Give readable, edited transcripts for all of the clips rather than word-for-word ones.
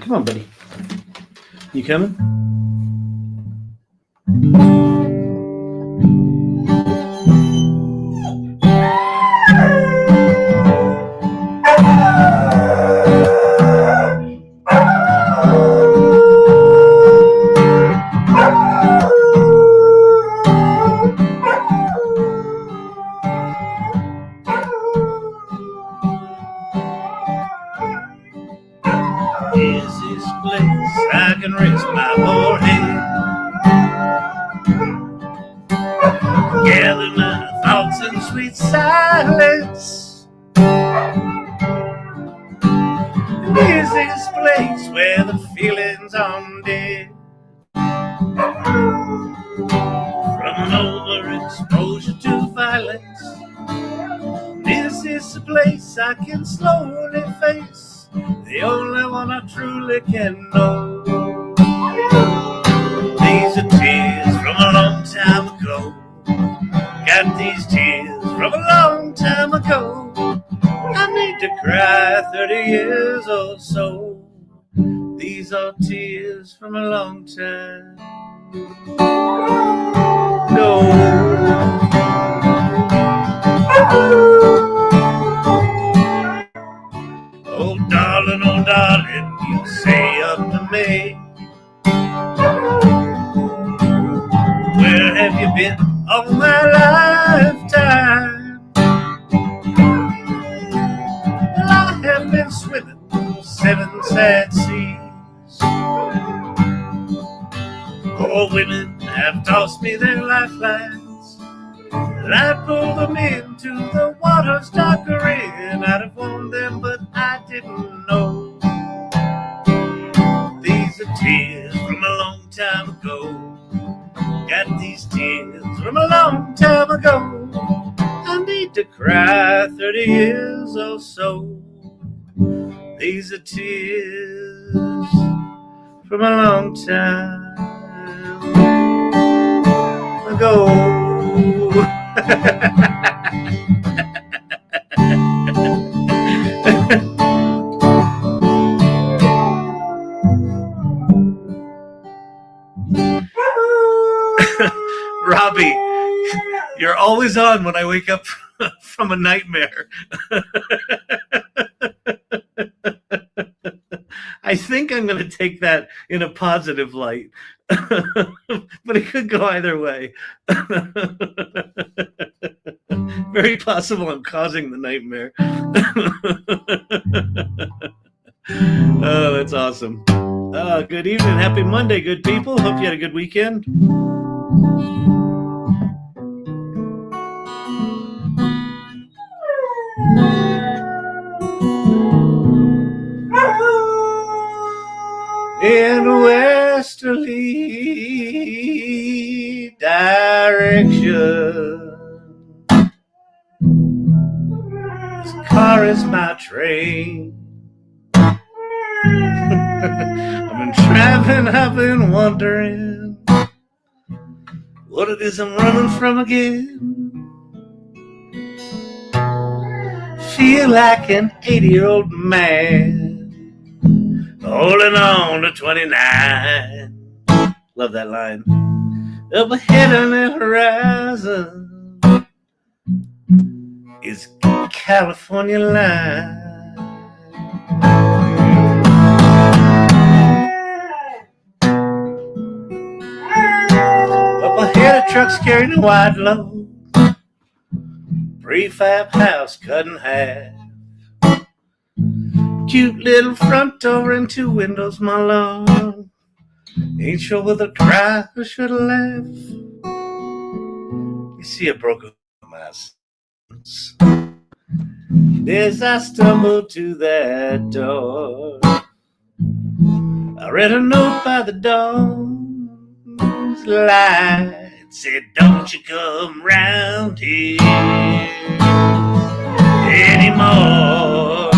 Come on, buddy. You coming? Is this place I can rest my forehead? Gather my thoughts in sweet silence. And is this place where the feelings are dead? From overexposure to violence. Is this a place I can slowly face? The only one I truly can know. These are tears from a long time ago. Got these tears from a long time ago. I need to cry 30 years or so. These are tears from a long time ago. Oh darling, you say unto me, where have you been all my lifetime? Well, I have been swimming 7 sad seas. Poor women have tossed me their lifelines, and I pulled them into the water's darker end. I'd have warned them, but I didn't know. These are tears from a long time ago. Got these tears from a long time ago. I need to cry 30 years or so. These are tears from a long time ago. Robbie, you're always on when I wake up from a nightmare. I think I'm going to take that in a positive light, but it could go either way. Very possible I'm causing the nightmare. Oh, that's awesome. Good evening. Happy Monday, good people. Hope you had a good weekend. In a westerly direction, this car is my train. I've been traveling, I've been wondering what it is I'm running from again. Feel like an 80-year-old man holding on to 29. Love that line. Up ahead on the horizon is California line. Up ahead, a truck's carrying a wide load. Prefab house cut in half. Cute little front door and 2 windows, my lord. Ain't sure whether to cry or should I laugh. You see, I broke my sense as I stumbled to that door. I read a note by the dawn's light. It said, don't you come round here anymore.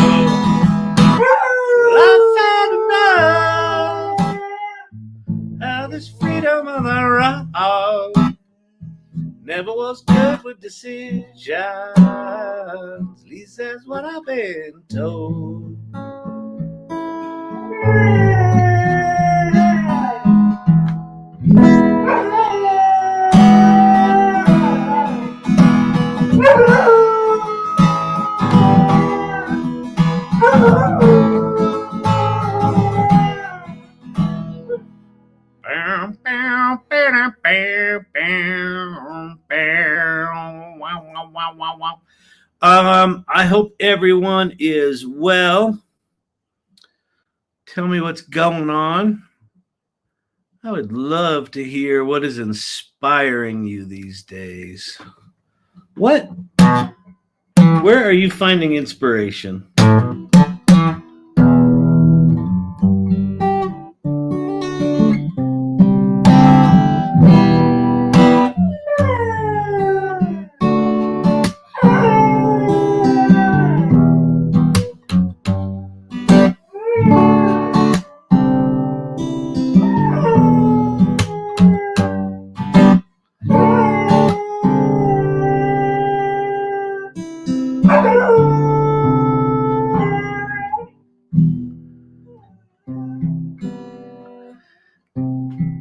This freedom on the rock never was good with decisions. At least that's what I've been told. I hope everyone is well. Tell me what's going on. I would love to hear what is inspiring you these days. What? Where are you finding inspiration?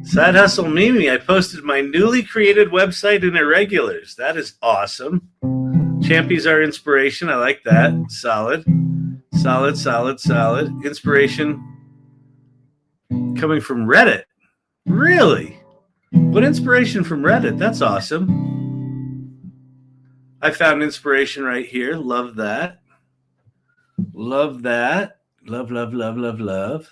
Side Hustle Mimi, I posted my newly created website in Irregulars. That is awesome. Champies are inspiration. I like that. Solid. Solid, solid, solid. Inspiration coming from Reddit. Really? What inspiration from Reddit? That's awesome. I found inspiration right here. Love that. Love that. Love, love, love, love, love.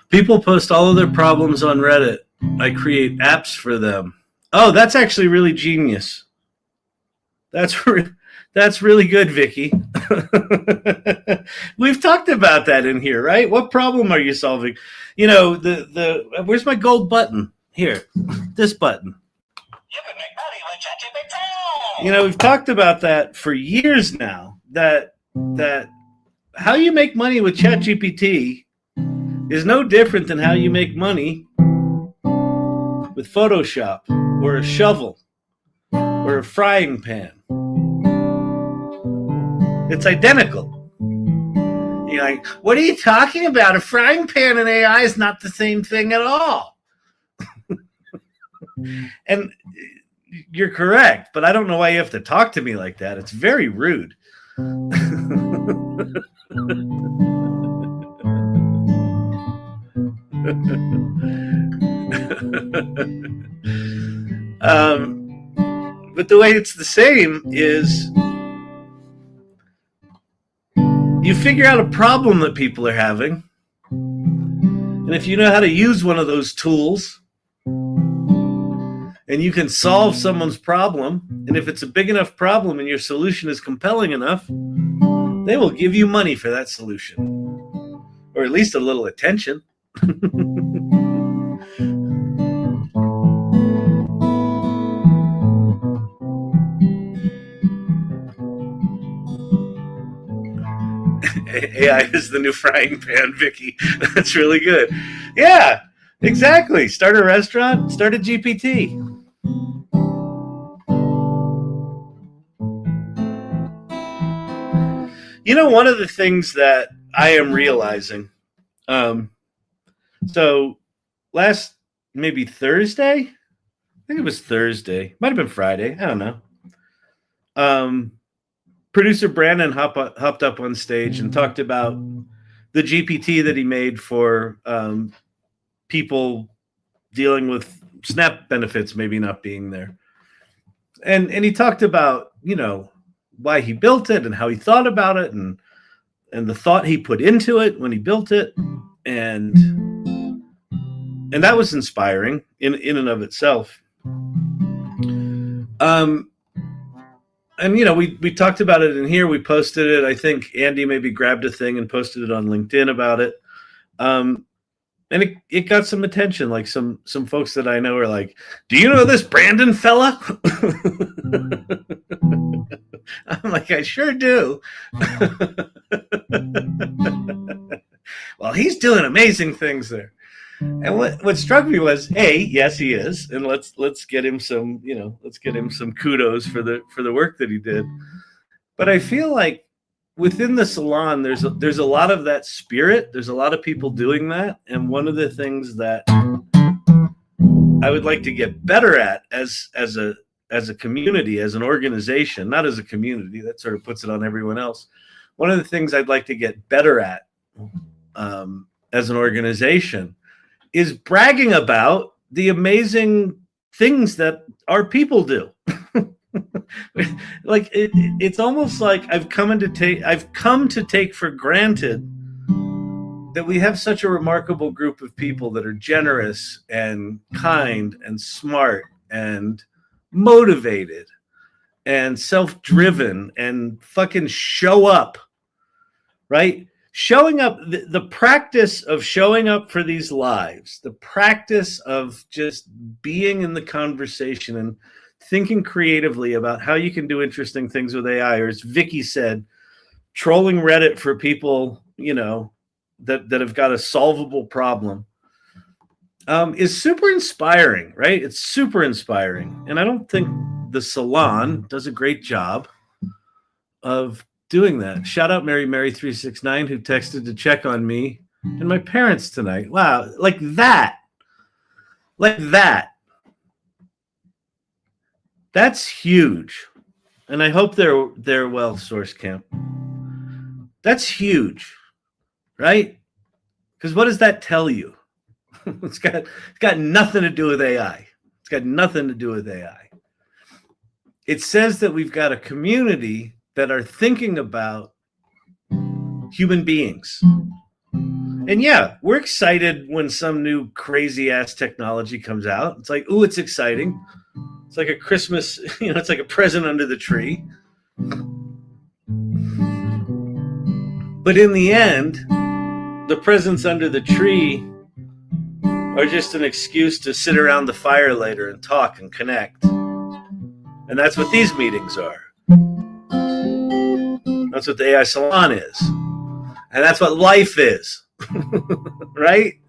People post all of their problems on Reddit. I create apps for them. Oh, that's actually really genius. That's really good, Vicky. We've talked about that in here, right? What problem are you solving? You know, the where's my gold button? Here, this button. You can make money with ChatGPT. You know, we've talked about that for years now. That how you make money with ChatGPT is no different than how you make money with Photoshop or a shovel or a frying pan. It's identical. You're like, what are you talking about? A frying pan and AI is not the same thing at all. And you're correct, but I don't know why you have to talk to me like that. It's very rude. But the way it's the same is you figure out a problem that people are having, and if you know how to use one of those tools and you can solve someone's problem, and if it's a big enough problem and your solution is compelling enough, they will give you money for that solution, or at least a little attention. AI is the new frying pan, Vicky. That's really good. Yeah, exactly. Start a restaurant, start a GPT. You know, one of the things that I am realizing, so last maybe Thursday, I think it was Thursday, might have been Friday, I don't know. Producer Brandon hopped up on stage and talked about the GPT that he made for people dealing with SNAP benefits maybe not being there. And he talked about, you know, why he built it and how he thought about it and the thought he put into it when he built it. And that was inspiring in and of itself. And, you know, we talked about it in here. We posted it. I think Andy maybe grabbed a thing and posted it on LinkedIn about it. And it got some attention. Like some folks that I know are like, do you know this Brandon fella? I'm like, I sure do. Well, he's doing amazing things there. And what struck me was, yes, he is, and let's get him some, let's get him some kudos for the work that he did. But I feel like within the salon, there's a lot of that spirit. There's a lot of people doing that, and one of the things that I would like to get better at as a community, as an organization, not as a community, that sort of puts it on everyone else. One of the things I'd like to get better at as an organization is bragging about the amazing things that our people do. Like it's almost like I've come to take for granted that we have such a remarkable group of people that are generous and kind and smart and motivated and self-driven and fucking show up, right? Showing up, the practice of showing up for these lives, the practice of just being in the conversation and thinking creatively about how you can do interesting things with AI, or as Vicky said, trolling Reddit for people, that have got a solvable problem, is super inspiring, right? It's super inspiring. And I don't think the salon does a great job of doing that. Shout out Mary369 who texted to check on me and my parents tonight. Wow, like that. That's huge. And I hope they're well, Source Camp. That's huge, right? Because what does that tell you? It's got nothing to do with AI. It's got nothing to do with AI. It says that we've got a community that are thinking about human beings. And yeah, we're excited when some new crazy ass technology comes out. It's like, ooh, it's exciting. It's like a Christmas, it's like a present under the tree. But in the end, the presents under the tree are just an excuse to sit around the fire later and talk and connect. And that's what these meetings are. That's what the AI Salon is. And that's what life is. Right?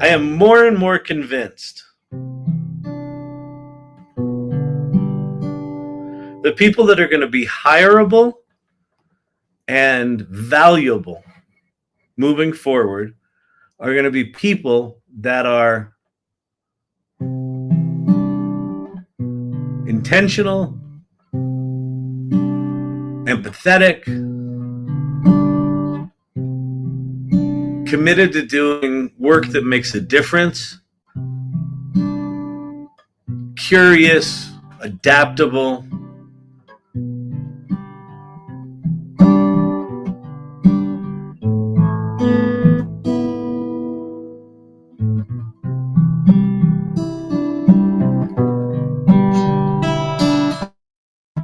I am more and more convinced the people that are going to be hireable and valuable moving forward are going to be people that are intentional, empathetic, committed to doing work that makes a difference, curious, adaptable.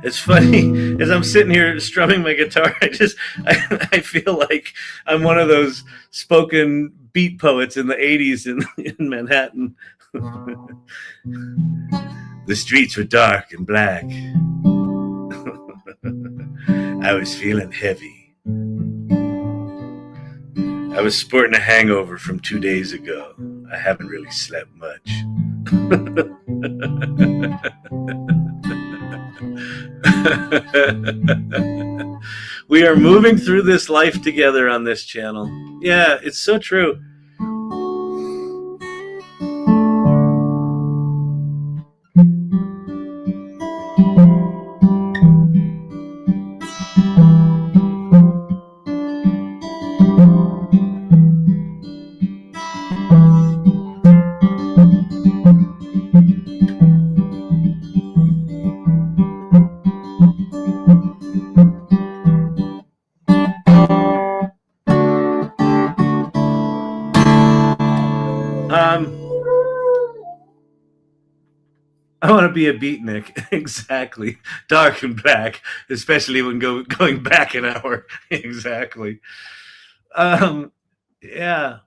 It's funny, as I'm sitting here strumming my guitar, I feel like I'm one of those spoken beat poets in the 80s in Manhattan. The streets were dark and black. I was feeling heavy. I was sporting a hangover from 2 days ago. I haven't really slept much. We are moving through this life together on this channel. Yeah, it's so true. I want to be a beatnik. Exactly. Dark and black, especially when going back an hour. Exactly. Yeah.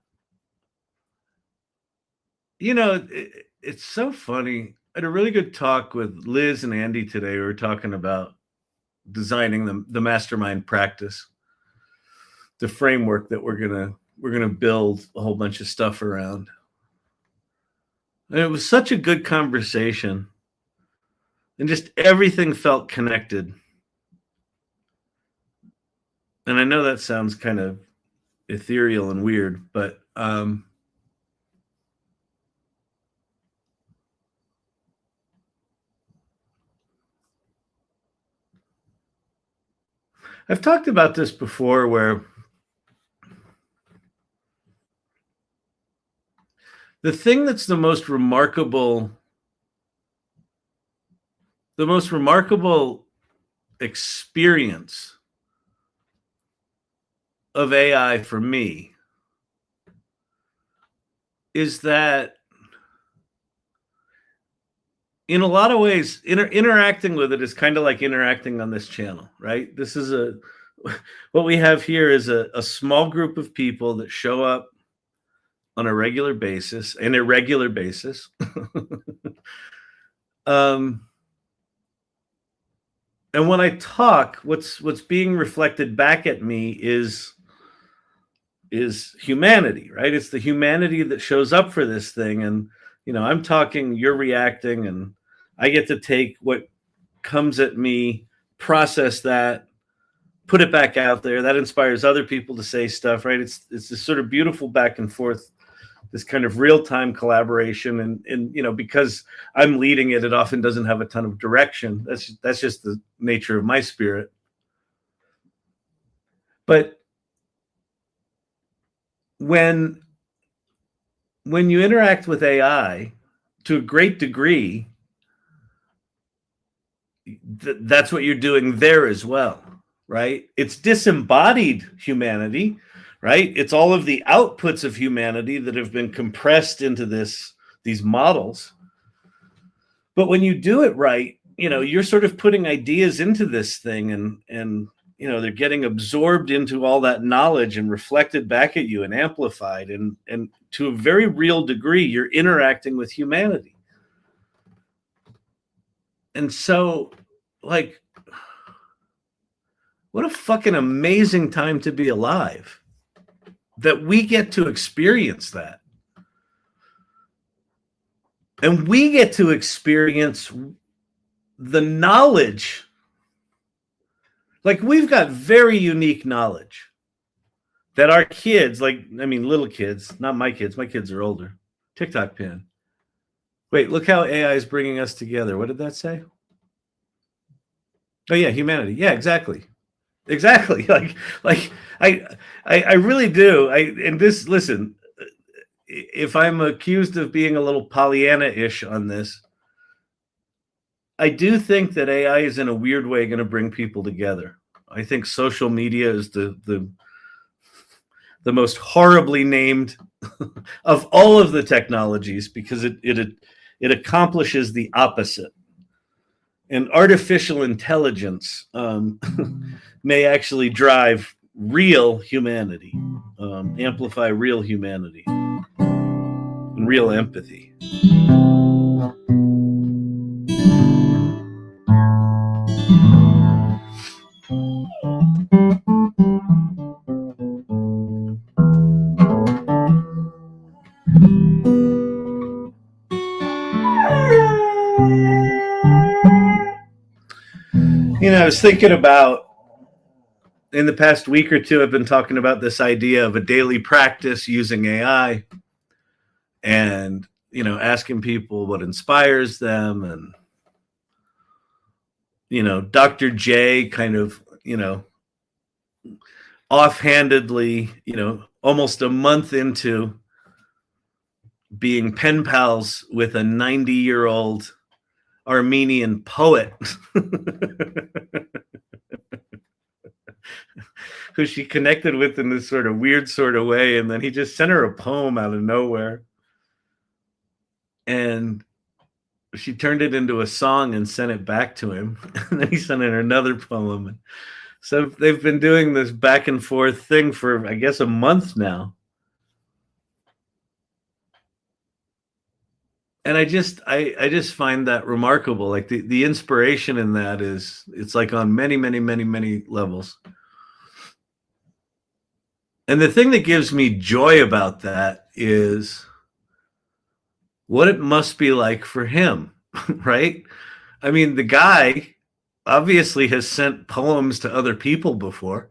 It's so funny. I had a really good talk with Liz and Andy today. We were talking about designing the mastermind practice. the framework that we're gonna build a whole bunch of stuff around. And it was such a good conversation, and just everything felt connected. And I know that sounds kind of ethereal and weird, but I've talked about this before, where the thing that's the most remarkable experience of AI for me is that in a lot of ways, interacting with it is kind of like interacting on this channel, right? This is what we have here is a small group of people that show up on a regular basis, an irregular basis. And when I talk, what's being reflected back at me is humanity, right? It's the humanity that shows up for this thing. And, I'm talking, you're reacting, and I get to take what comes at me, process that, put it back out there. That inspires other people to say stuff, right? It's this sort of beautiful back and forth, this kind of real-time collaboration. And because I'm leading it, it often doesn't have a ton of direction. That's just the nature of my spirit. But when you interact with AI to a great degree, that's what you're doing there as well, right? It's disembodied humanity, right? It's all of the outputs of humanity that have been compressed into these models. But when you do it right, you're sort of putting ideas into this thing, and they're getting absorbed into all that knowledge and reflected back at you and amplified, and to a very real degree, you're interacting with humanity. And so, like, what a fucking amazing time to be alive, that we get to experience that. And we get to experience the knowledge. Like, we've got very unique knowledge that our kids, little kids, not my kids are older. TikTok pin. Wait, look how AI is bringing us together. What did that say? Oh yeah, humanity. Yeah, exactly. Like I really do. Listen, if I'm accused of being a little Pollyanna-ish on this, I do think that AI is in a weird way going to bring people together. I think social media is the most horribly named of all of the technologies, because it accomplishes the opposite. And artificial intelligence may actually drive real humanity, amplify real humanity and real empathy. I was thinking about, in the past week or two, I've been talking about this idea of a daily practice using AI, and, asking people what inspires them. And, Dr. J kind of, offhandedly, almost a month into being pen pals with a 90-year-old Armenian poet who she connected with in this sort of weird sort of way. And then he just sent her a poem out of nowhere. And she turned it into a song and sent it back to him. And then he sent her another poem. So they've been doing this back and forth thing for, I guess, a month now. And I just find that remarkable. Like, the inspiration in that it's like on many, many, many, many levels. And the thing that gives me joy about that is what it must be like for him, right? I mean, the guy obviously has sent poems to other people before,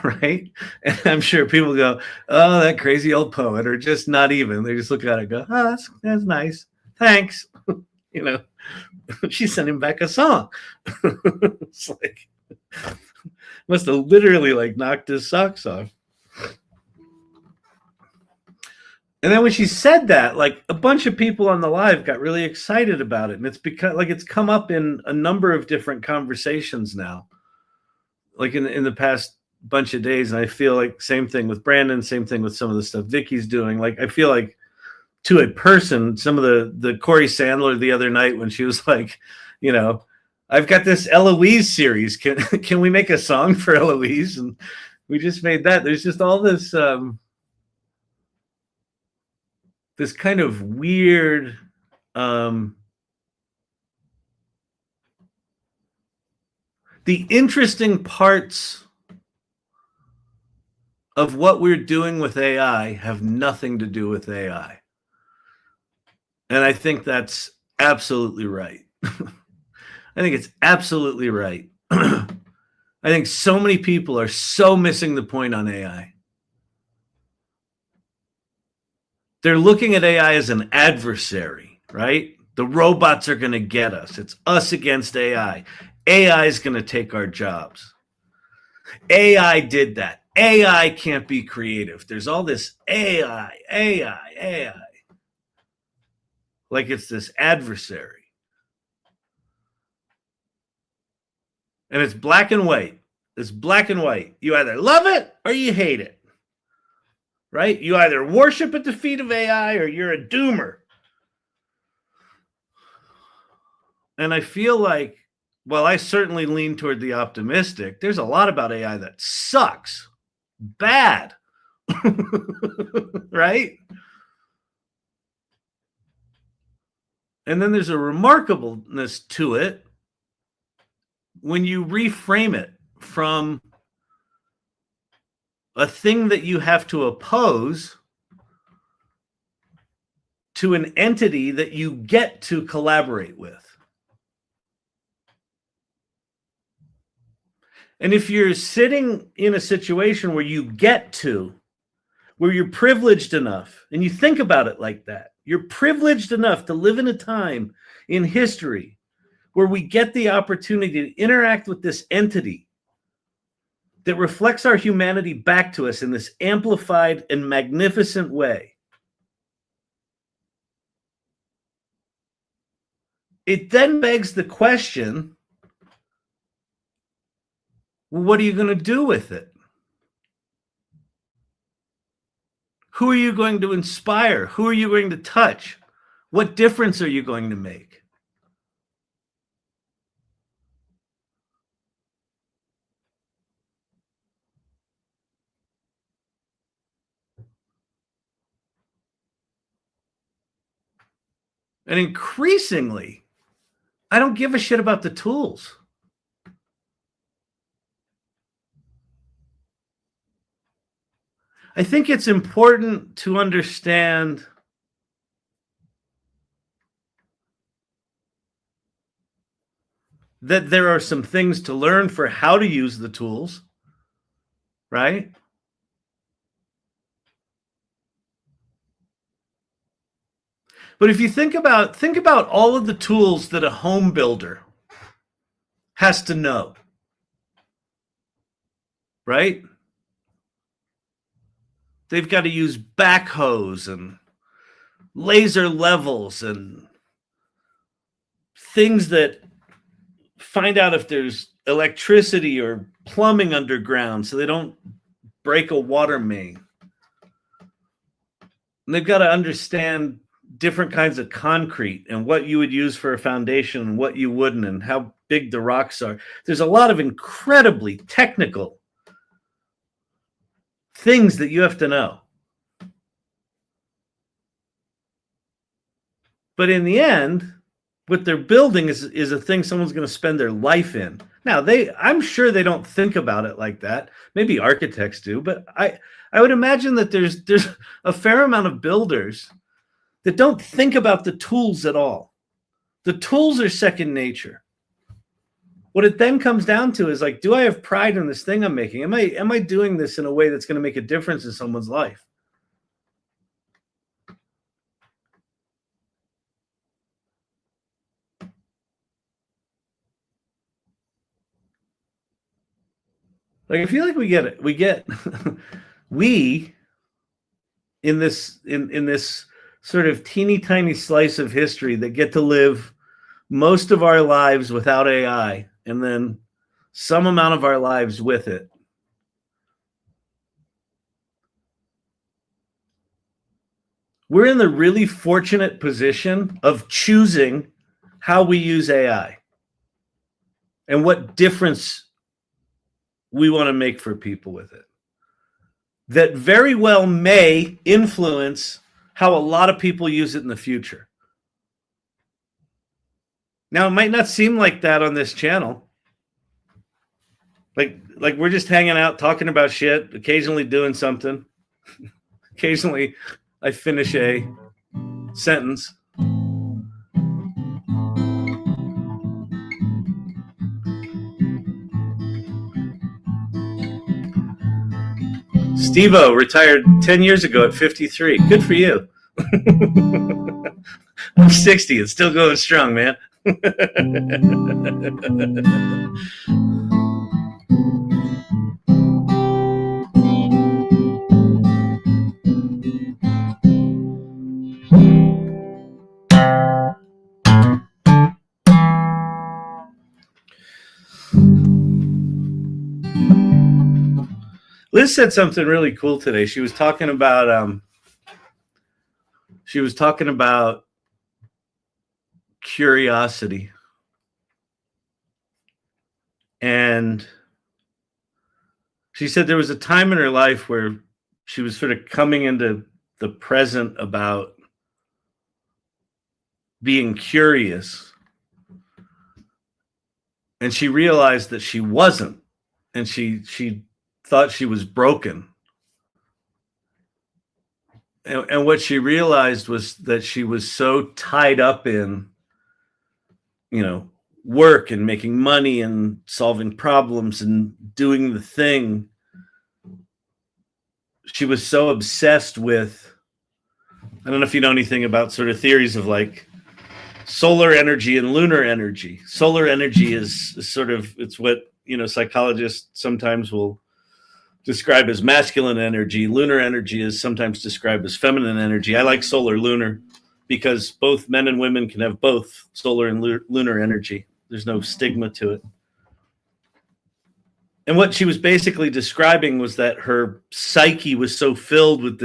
right? And I'm sure people go, "Oh, that crazy old poet," or just not even. They just look at it and go, "Oh, that's nice. Thanks." You know, she sent him back a song. It's like, must have literally like knocked his socks off. And then when she said that, like a bunch of people on the live got really excited about it. And it's because like it's come up in a number of different conversations now, like in the past bunch of days. And I feel like same thing with Brandon, same thing with some of the stuff Vicky's doing. Like I feel like to a person, some of the Corey Sandler the other night when she was like, you know, I've got this Eloise series. Can we make a song for Eloise? And we just made that. There's just all this this kind of weird the interesting parts of what we're doing with AI have nothing to do with AI. And I think that's absolutely right. I think it's absolutely right. I think so many people are so missing the point on AI. They're looking at AI as an adversary, right? The robots are going to get us. It's us against AI. AI is going to take our jobs. AI did that. AI can't be creative. There's all this AI. Like it's this adversary. And it's black and white. It's black and white. You either love it or you hate it. Right? You either worship at the feet of AI or you're a doomer. And I feel like, well, I certainly lean toward the optimistic. There's a lot about AI that sucks. Bad. Right? And then there's a remarkableness to it when you reframe it from a thing that you have to oppose to an entity that you get to collaborate with. And if you're sitting in a situation where you get to, where you're privileged enough, and you think about it like that, you're privileged enough to live in a time in history where we get the opportunity to interact with this entity that reflects our humanity back to us in this amplified and magnificent way. It then begs the question, well, what are you going to do with it? Who are you going to inspire? Who are you going to touch? What difference are you going to make? And increasingly, I don't give a shit about the tools. I think it's important to understand that there are some things to learn for how to use the tools, right? But if you think about all of the tools that a home builder has to know, right? They've got to use backhoes and laser levels and things that find out if there's electricity or plumbing underground so they don't break a water main. And they've got to understand different kinds of concrete and what you would use for a foundation and what you wouldn't and how big the rocks are. There's a lot of incredibly technical things that you have to know. But in the end, what they're building is a thing someone's going to spend their life in. Now, I'm sure they don't think about it like that. Maybe architects do, but I would imagine that there's a fair amount of builders that don't think about the tools at all. The tools are second nature. What it then comes down to is like, do I have pride in this thing I'm making? Am I doing this in a way that's going to make a difference in someone's life? Like, I feel like we get we in this sort of teeny tiny slice of history that get to live most of our lives without AI and then some amount of our lives with it. We're in the really fortunate position of choosing how we use AI and what difference we want to make for people with it. That very well may influence how a lot of people use it in the future. Now, it might not seem like that on this channel. Like we're just hanging out, talking about shit, occasionally doing something. Occasionally, I finish a sentence. Steve-O retired 10 years ago at 53. Good for you. I'm 60. It's still going strong, man. Liz said something really cool today. She was talking about curiosity. And she said there was a time in her life where she was sort of coming into the present about being curious. And she realized that she wasn't. And she thought she was broken. And what she realized was that she was so tied up in, work and making money and solving problems and doing the thing. She was so obsessed with, I don't know if you know anything about sort of theories of like solar energy and lunar energy. Solar energy is sort of, it's what, psychologists sometimes will describe as masculine energy. Lunar energy is sometimes described as feminine energy. I like solar lunar because both men and women can have both solar and lunar energy. There's no stigma to it. And what she was basically describing was that her psyche was so filled with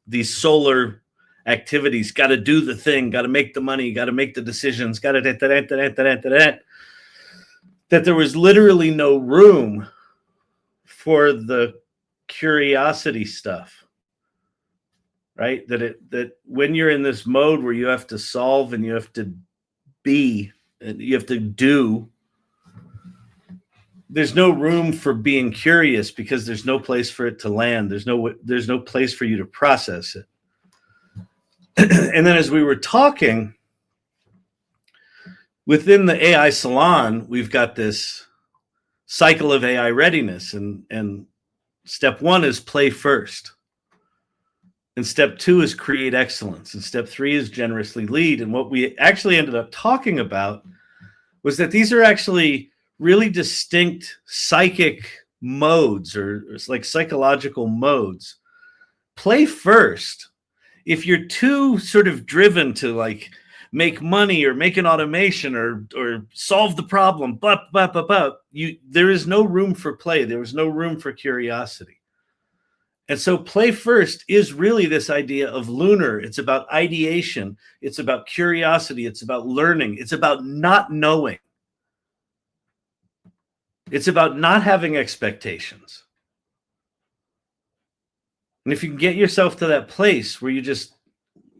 these solar activities. Got to do the thing, got to make the money, got to make the decisions, got to that there was literally no room for the curiosity stuff, right? That when you're in this mode where you have to solve and you have to be and you have to do, there's no room for being curious because there's no place for it to land. There's no place for you to process it. And then as we were talking, within the AI Salon, we've got this cycle of AI readiness, and step 1 is play first. And step 2 is create excellence. And step 3 is generously lead. And what we actually ended up talking about was that these are actually really distinct psychic modes, or it's like psychological modes. Play first. If you're too sort of driven to like make money or make an automation or solve the problem, there is no room for play. There is no room for curiosity. And so play first is really this idea of lunar. It's about ideation. It's about curiosity. It's about learning. It's about not knowing. It's about not having expectations. And if you can get yourself to that place where you just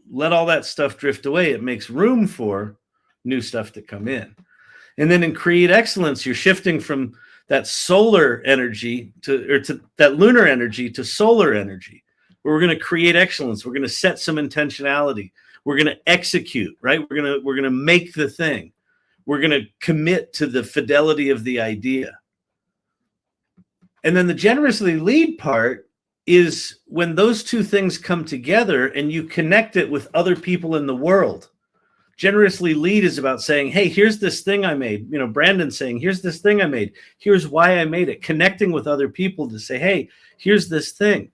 let all that stuff drift away, it makes room for new stuff to come in. And then in Create Excellence, you're shifting from that solar energy to that lunar energy to solar energy, where we're going to create excellence. We're going to set some intentionality. We're going to execute, right? We're going to make the thing. We're going to commit to the fidelity of the idea. And then the generously lead part is when those two things come together and you connect it with other people in the world. Generously lead is about saying, hey, here's this thing I made. You know, Brandon saying, here's this thing I made. Here's why I made it. Connecting with other people to say, hey, here's this thing.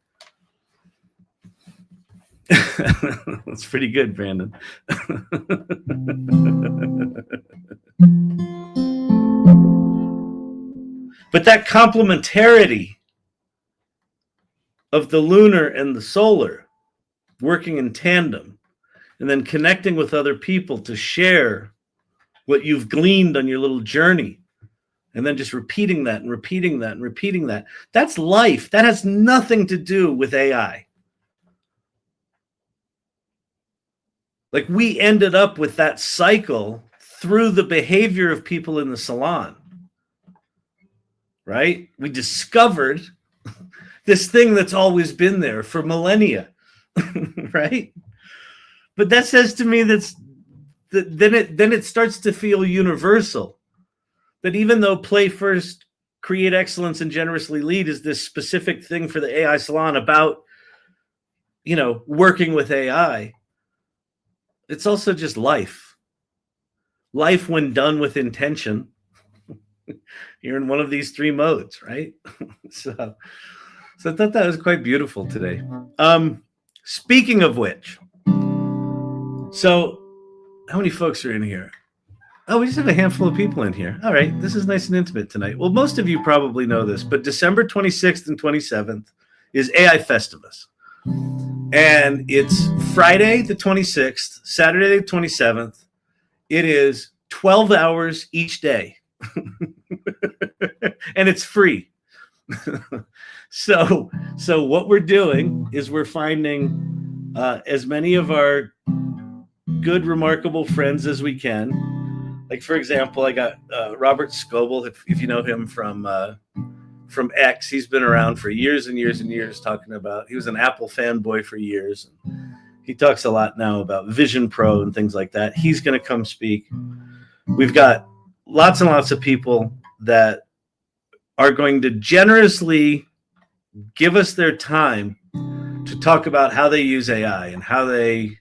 That's pretty good, Brandon. But that complementarity of the lunar and the solar working in tandem, and then connecting with other people to share what you've gleaned on your little journey, and then just repeating that and repeating that and repeating that. That's life. That has nothing to do with AI. Like, we ended up with that cycle through the behavior of people in the salon, right? We discovered this thing that's always been there for millennia, right? But that says to me then it starts to feel universal. That even though Play First, Create Excellence, and Generously Lead is this specific thing for the AI Salon about, you know, working with AI, it's also just life. Life when done with intention. You're in one of these three modes, right? So I thought that was quite beautiful today. Speaking of which, so how many folks are in here? Oh, we just have a handful of people in here. All right, this is nice and intimate tonight. Well, most of you probably know this, but December 26th and 27th is AI Festivus. And it's Friday the 26th, Saturday the 27th. It is 12 hours each day. And it's free. So what we're doing is we're finding as many of our good, remarkable friends as we can. Like, for example, I got Robert Scoble, if you know him from X. He's been around for years and years and years talking about, he was an Apple fanboy for years. He talks a lot now about Vision Pro and things like that. He's going to come speak. We've got lots and lots of people that are going to generously give us their time to talk about how they use AI and how they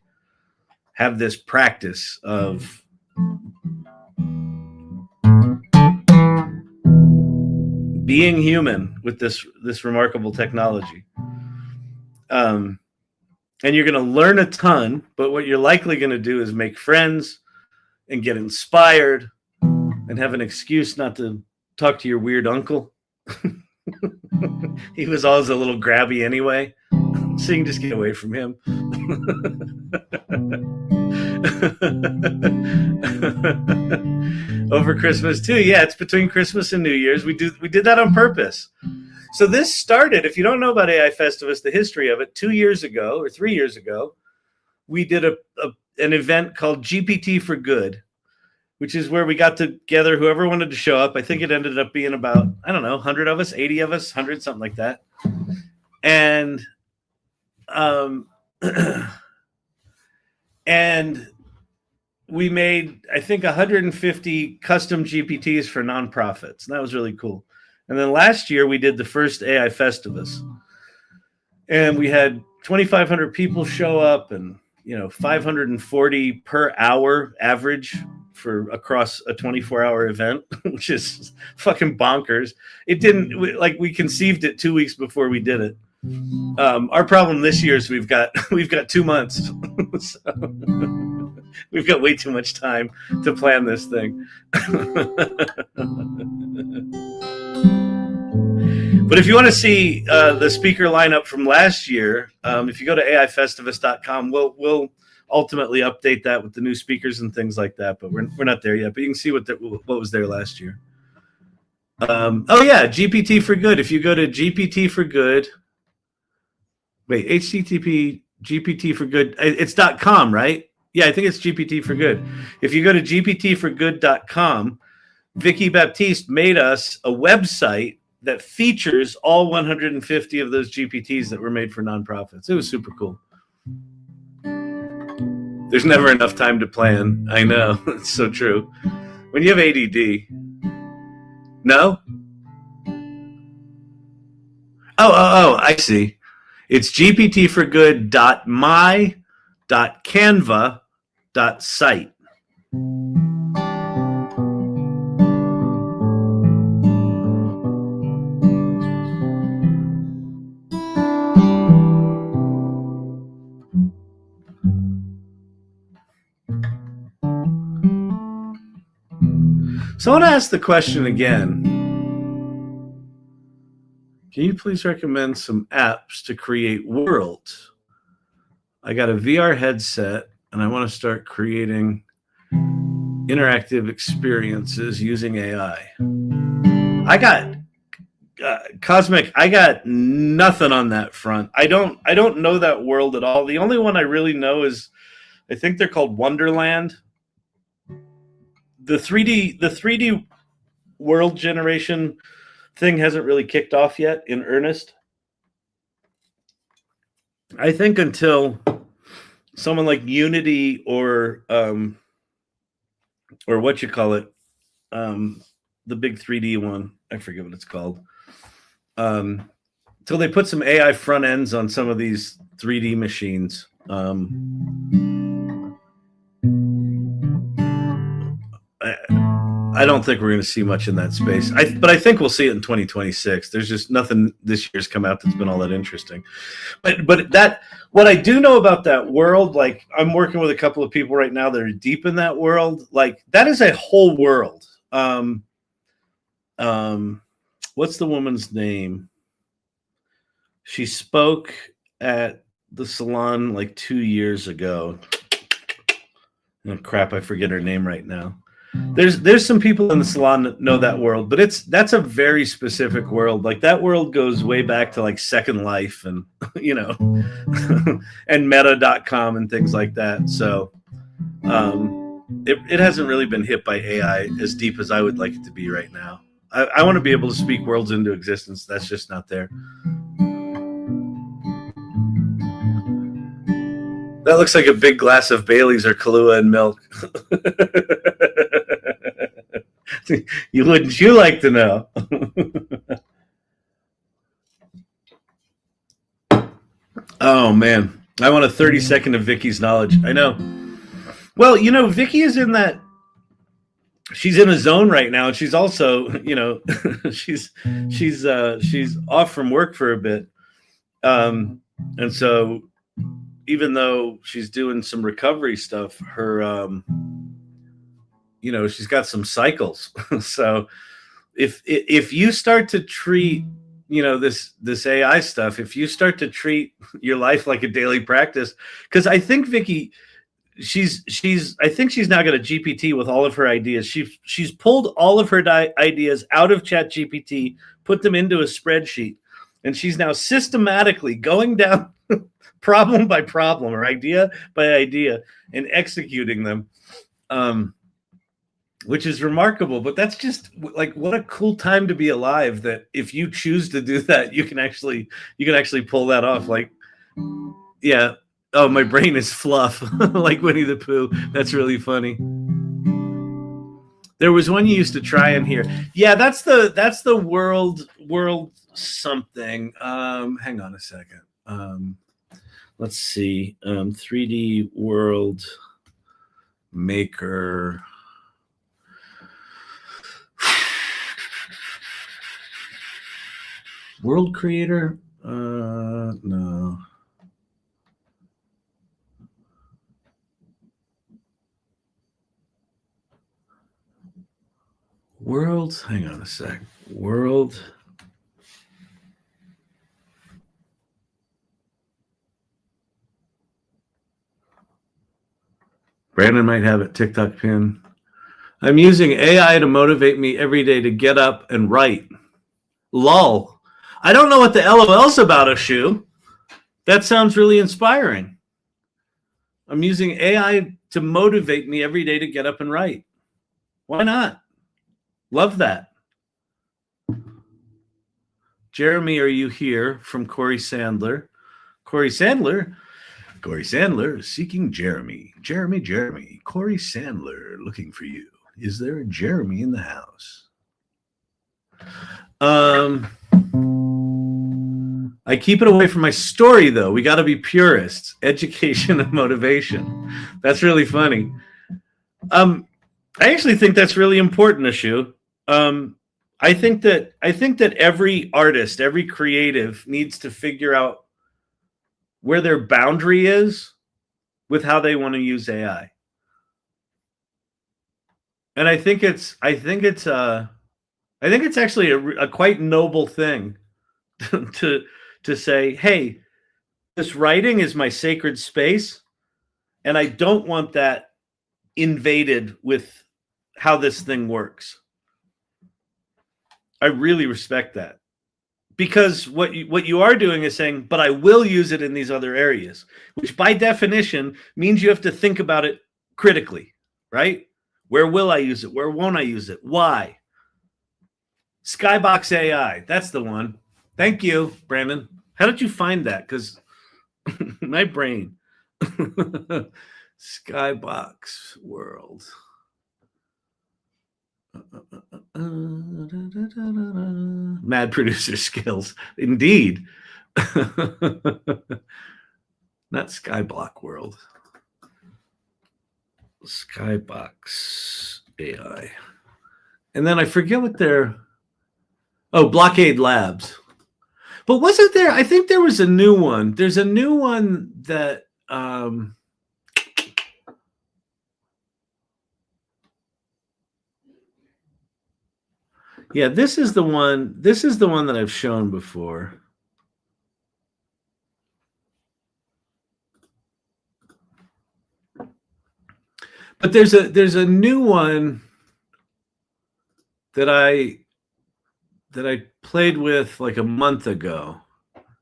have this practice of being human with this remarkable technology. And you're going to learn a ton, but what you're likely going to do is make friends and get inspired and have an excuse not to talk to your weird uncle. He was always a little grabby anyway, so you can just get away from him. Over Christmas too. Yeah, it's between Christmas and New Year's. We did that on purpose. So this started, if you don't know about AI Festivus, the history of it, 2 years ago or 3 years ago, we did an event called GPT for Good, which is where we got together whoever wanted to show up. I think it ended up being about, I don't know, 100 of us, 80 of us, 100, something like that. And and we made, I think, 150 custom GPTs for nonprofits. And that was really cool. And then last year we did the first AI Festivus. And we had 2,500 people show up and, 540 per hour average for across a 24-hour event, which is fucking bonkers. It didn't, we conceived it 2 weeks before we did it. Our problem this year is we've got 2 months. So we've got way too much time to plan this thing. But if you want to see the speaker lineup from last year, if you go to aifestivus.com, we'll ultimately update that with the new speakers and things like that. But we're not there yet. But you can see what was there last year. Oh yeah, GPT for Good. If you go to GPT for Good, wait, HTTP GPT for Good. It's .com, right? Yeah, I think it's GPT for Good. If you go to gptforgood.com, Vicky Baptiste made us a website that features all 150 of those GPTs that were made for nonprofits. It was super cool. There's never enough time to plan. I know. It's so true. When you have ADD. No? Oh, I see. It's gptforgood.my.canva.site. So I want to ask the question again. Can you please recommend some apps to create worlds? I got a VR headset and I want to start creating interactive experiences using AI. I got Cosmic, I got nothing on that front. I don't know that world at all. The only one I really know is, I think they're called Wonderland. The 3D world generation thing hasn't really kicked off yet in earnest. I think until someone like Unity or what you call it, the big 3D one, I forget what it's called, till they put some AI front ends on some of these 3D machines. I don't think we're going to see much in that space. But I think we'll see it in 2026. There's just nothing this year's come out that's been all that interesting. But that, what I do know about that world, like I'm working with a couple of people right now that are deep in that world. Like that is a whole world. What's the woman's name? She spoke at the salon like 2 years ago. Oh, crap, I forget her name right now. There's some people in the salon that know that world, but that's a very specific world. Like that world goes way back to like Second Life and and meta.com and things like that. So it hasn't really been hit by AI as deep as I would like it to be right now. I want to be able to speak worlds into existence. That's just not there. That looks like a big glass of Bailey's or Kahlua and milk. Wouldn't you like to know? Oh, man. I want a 30-second of Vicky's knowledge. I know. Well, Vicky is in that. She's in a zone right now, and she's also, she's off from work for a bit. And so even though she's doing some recovery stuff, her, she's got some cycles. So if you start to treat, this AI stuff, if you start to treat your life like a daily practice, because I think Vicky, I think she's now got a GPT with all of her ideas. She's pulled all of her ideas out of ChatGPT, put them into a spreadsheet, and she's now systematically going down problem by problem or idea by idea and executing them, which is remarkable. But that's just like, what a cool time to be alive, that if you choose to do that, you can actually pull that off. Like, yeah. Oh, my brain is fluff. Like Winnie the Pooh. That's really funny. There was one you used to try in here. Yeah, that's the world something. Hang on a second. Let's see. 3D world maker. World creator? No. World, hang on a sec. World. Brandon might have it. TikTok pin. I'm using AI to motivate me every day to get up and write. Lol. I don't know what the LOL's about, Ashu. That sounds really inspiring. I'm using AI to motivate me every day to get up and write. Why not? Love that. Jeremy, are you here? From Corey Sandler. Corey Sandler is seeking Jeremy. Jeremy. Corey Sandler looking for you. Is there a Jeremy in the house? I keep it away from my story, though. We got to be purists. Education and motivation. That's really funny. I actually think that's really important, Ashu. I think that every artist, every creative needs to figure out where their boundary is with how they want to use AI. And I think it's actually a quite noble thing to say, hey, this writing is my sacred space, and I don't want that invaded with how this thing works. I really respect that, because what you are doing is saying, but I will use it in these other areas, which by definition means you have to think about it critically, right? Where will I use it? Where won't I use it? Why? Skybox AI, that's the one. Thank you, Brandon. How did you find that? Because my brain. Skybox world. Mad producer skills. Indeed. Not Skyblock world. Skybox AI. And then I forget what they're... Oh, Blockade Labs. But wasn't there... I think there was a new one. There's a new one that... Yeah, this is the one. This is the one that I've shown before. But there's a new one that I played with like a month ago,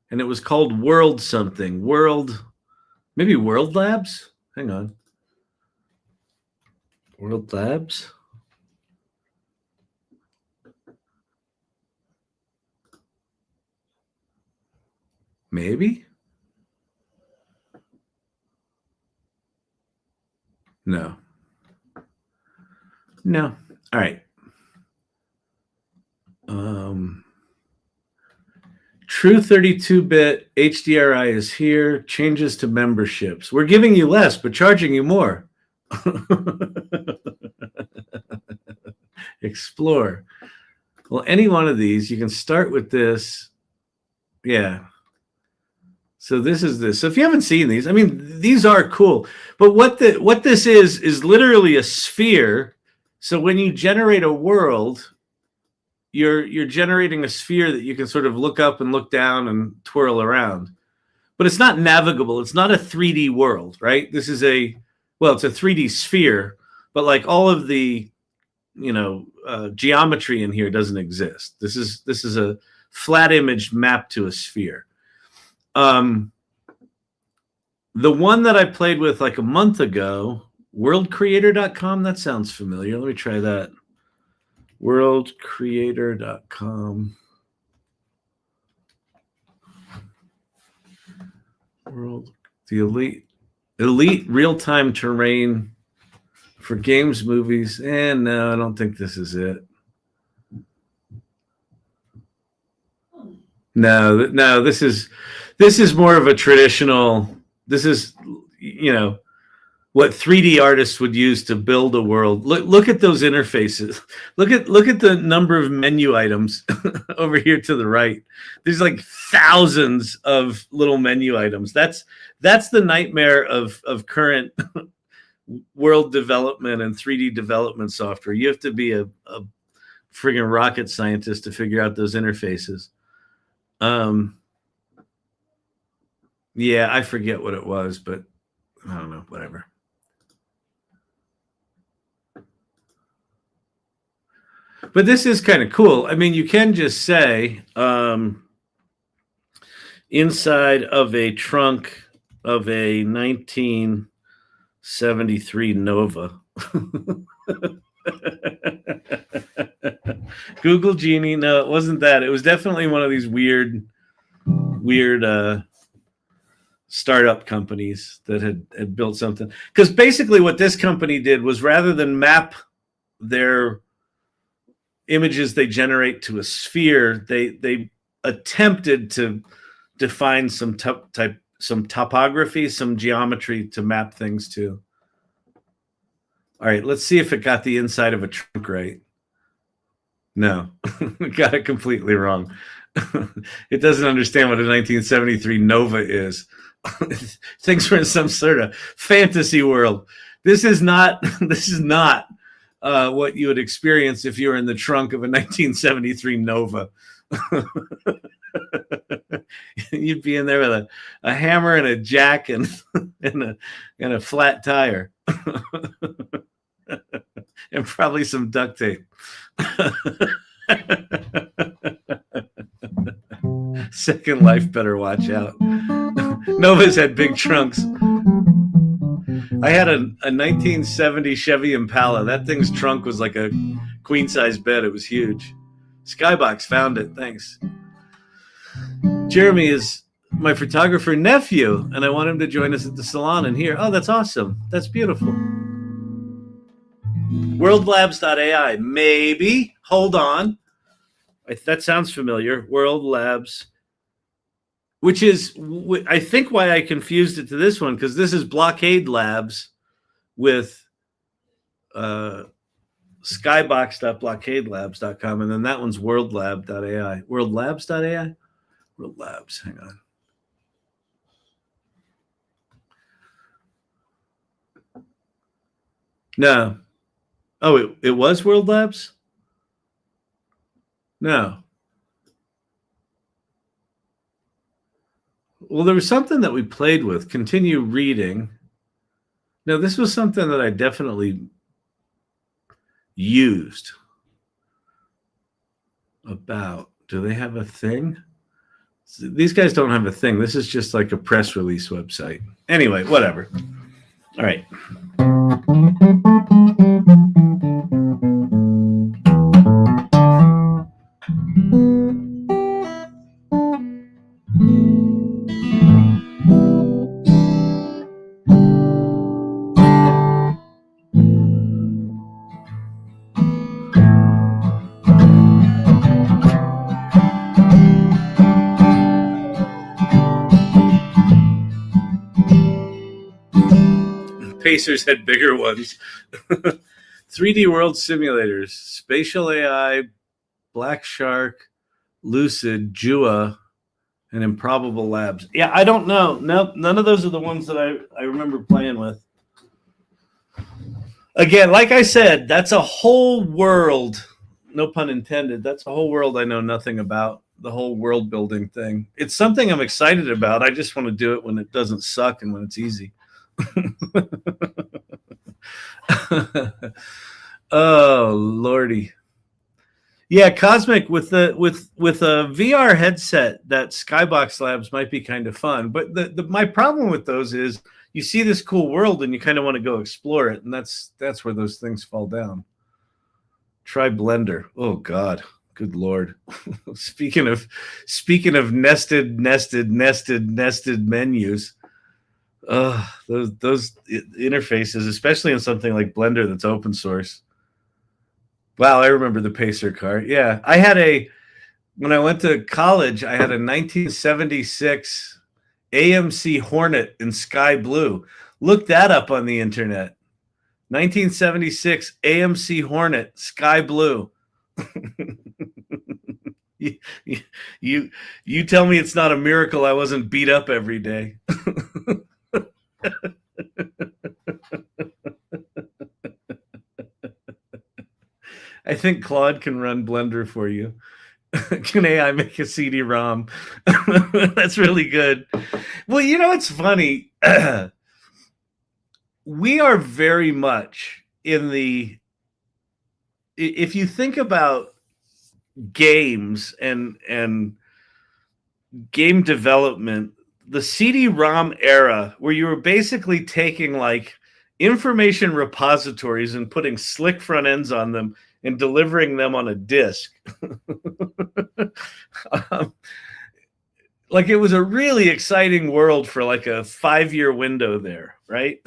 and it was called World something. Maybe World Labs? Hang on. World Labs? Maybe? No. No. All right. True 32-bit HDRI is here. Changes to memberships. We're giving you less, but charging you more. Explore. Well, any one of these, you can start with this. Yeah. So this is this. So if you haven't seen these, I mean, these are cool. But what this is literally a sphere. So when you generate a world, you're generating a sphere that you can sort of look up and look down and twirl around. But it's not navigable. It's not a 3D world, right? This is it's a 3D sphere, but like all of the, geometry in here doesn't exist. This is a flat image mapped to a sphere. The one that I played with like a month ago, worldcreator.com, that sounds familiar. Let me try that. Worldcreator.com. The elite real-time terrain for games, movies. And no, I don't think this is it. No, this is more of a traditional. This is, what 3D artists would use to build a world. Look at those interfaces. Look at the number of menu items over here to the right. There's like thousands of little menu items. That's the nightmare of current world development and 3D development software. You have to be a friggin' rocket scientist to figure out those interfaces. Yeah, I forget what it was, but I don't know, whatever. But this is kind of cool. I mean, you can just say inside of a trunk of a 1973 Nova. Google Genie. No, it wasn't that. It was definitely one of these weird startup companies that had built something. Because basically what this company did was, rather than map their images they generate to a sphere, they attempted to define some topography, some geometry to map things to. All right, let's see if it got the inside of a trunk right. No, got it completely wrong. It doesn't understand what a 1973 Nova is. Thinks we're in some sort of fantasy world. This is not what you would experience if you were in the trunk of a 1973 Nova. You'd be in there with a hammer and a jack and a flat tire. And probably some duct tape. Second Life better watch out. Novas had big trunks. I had a 1970 Chevy Impala. That thing's trunk was like a queen-size bed. It was huge. Skybox found it. Thanks. Jeremy is my photographer nephew, and I want him to join us at the salon and here. Oh, that's awesome. That's beautiful. Worldlabs.ai. Maybe. Hold on. That sounds familiar. World Labs. Which is, I think, why I confused it to this one, because this is Blockade Labs with skybox.blockadelabs.com, and then that one's worldlab.ai. Worldlabs.ai? World Labs, hang on. No. Oh, it was World Labs? No. Well, there was something that we played with. Continue reading. No, this was something that I definitely used. About. Do they have a thing? These guys don't have a thing. This is just like a press release website. Anyway, whatever. All right. Pacers had bigger ones. 3D World Simulators, Spatial AI, Black Shark, Lucid, Jua, and Improbable Labs. Yeah, I don't know. Nope, none of those are the ones that I remember playing with. Again, like I said, that's a whole world, no pun intended, that's a whole world I know nothing about, the whole world building thing. It's something I'm excited about. I just want to do it when it doesn't suck and when it's easy. Oh lordy. Yeah, Cosmic with a VR headset, that Skybox Labs might be kind of fun. But my problem with those is you see this cool world and you kind of want to go explore it, and that's where those things fall down. Try Blender. Oh God, good Lord. Speaking of nested menus. Those interfaces, especially in something like Blender that's open source. Wow, I remember the Pacer car. Yeah, when I went to college, I had a 1976 AMC Hornet in sky blue. Look that up on the internet. 1976 AMC Hornet, sky blue. You tell me it's not a miracle I wasn't beat up every day. I think Claude can run Blender for you. Can AI make a CD-ROM? That's really good. Well, you know, it's funny. We are very much in the, if you think about games and game development, the CD-ROM era, where you were basically taking like information repositories and putting slick front ends on them and delivering them on a disk. Like, it was a really exciting world for like a 5-year window there, right?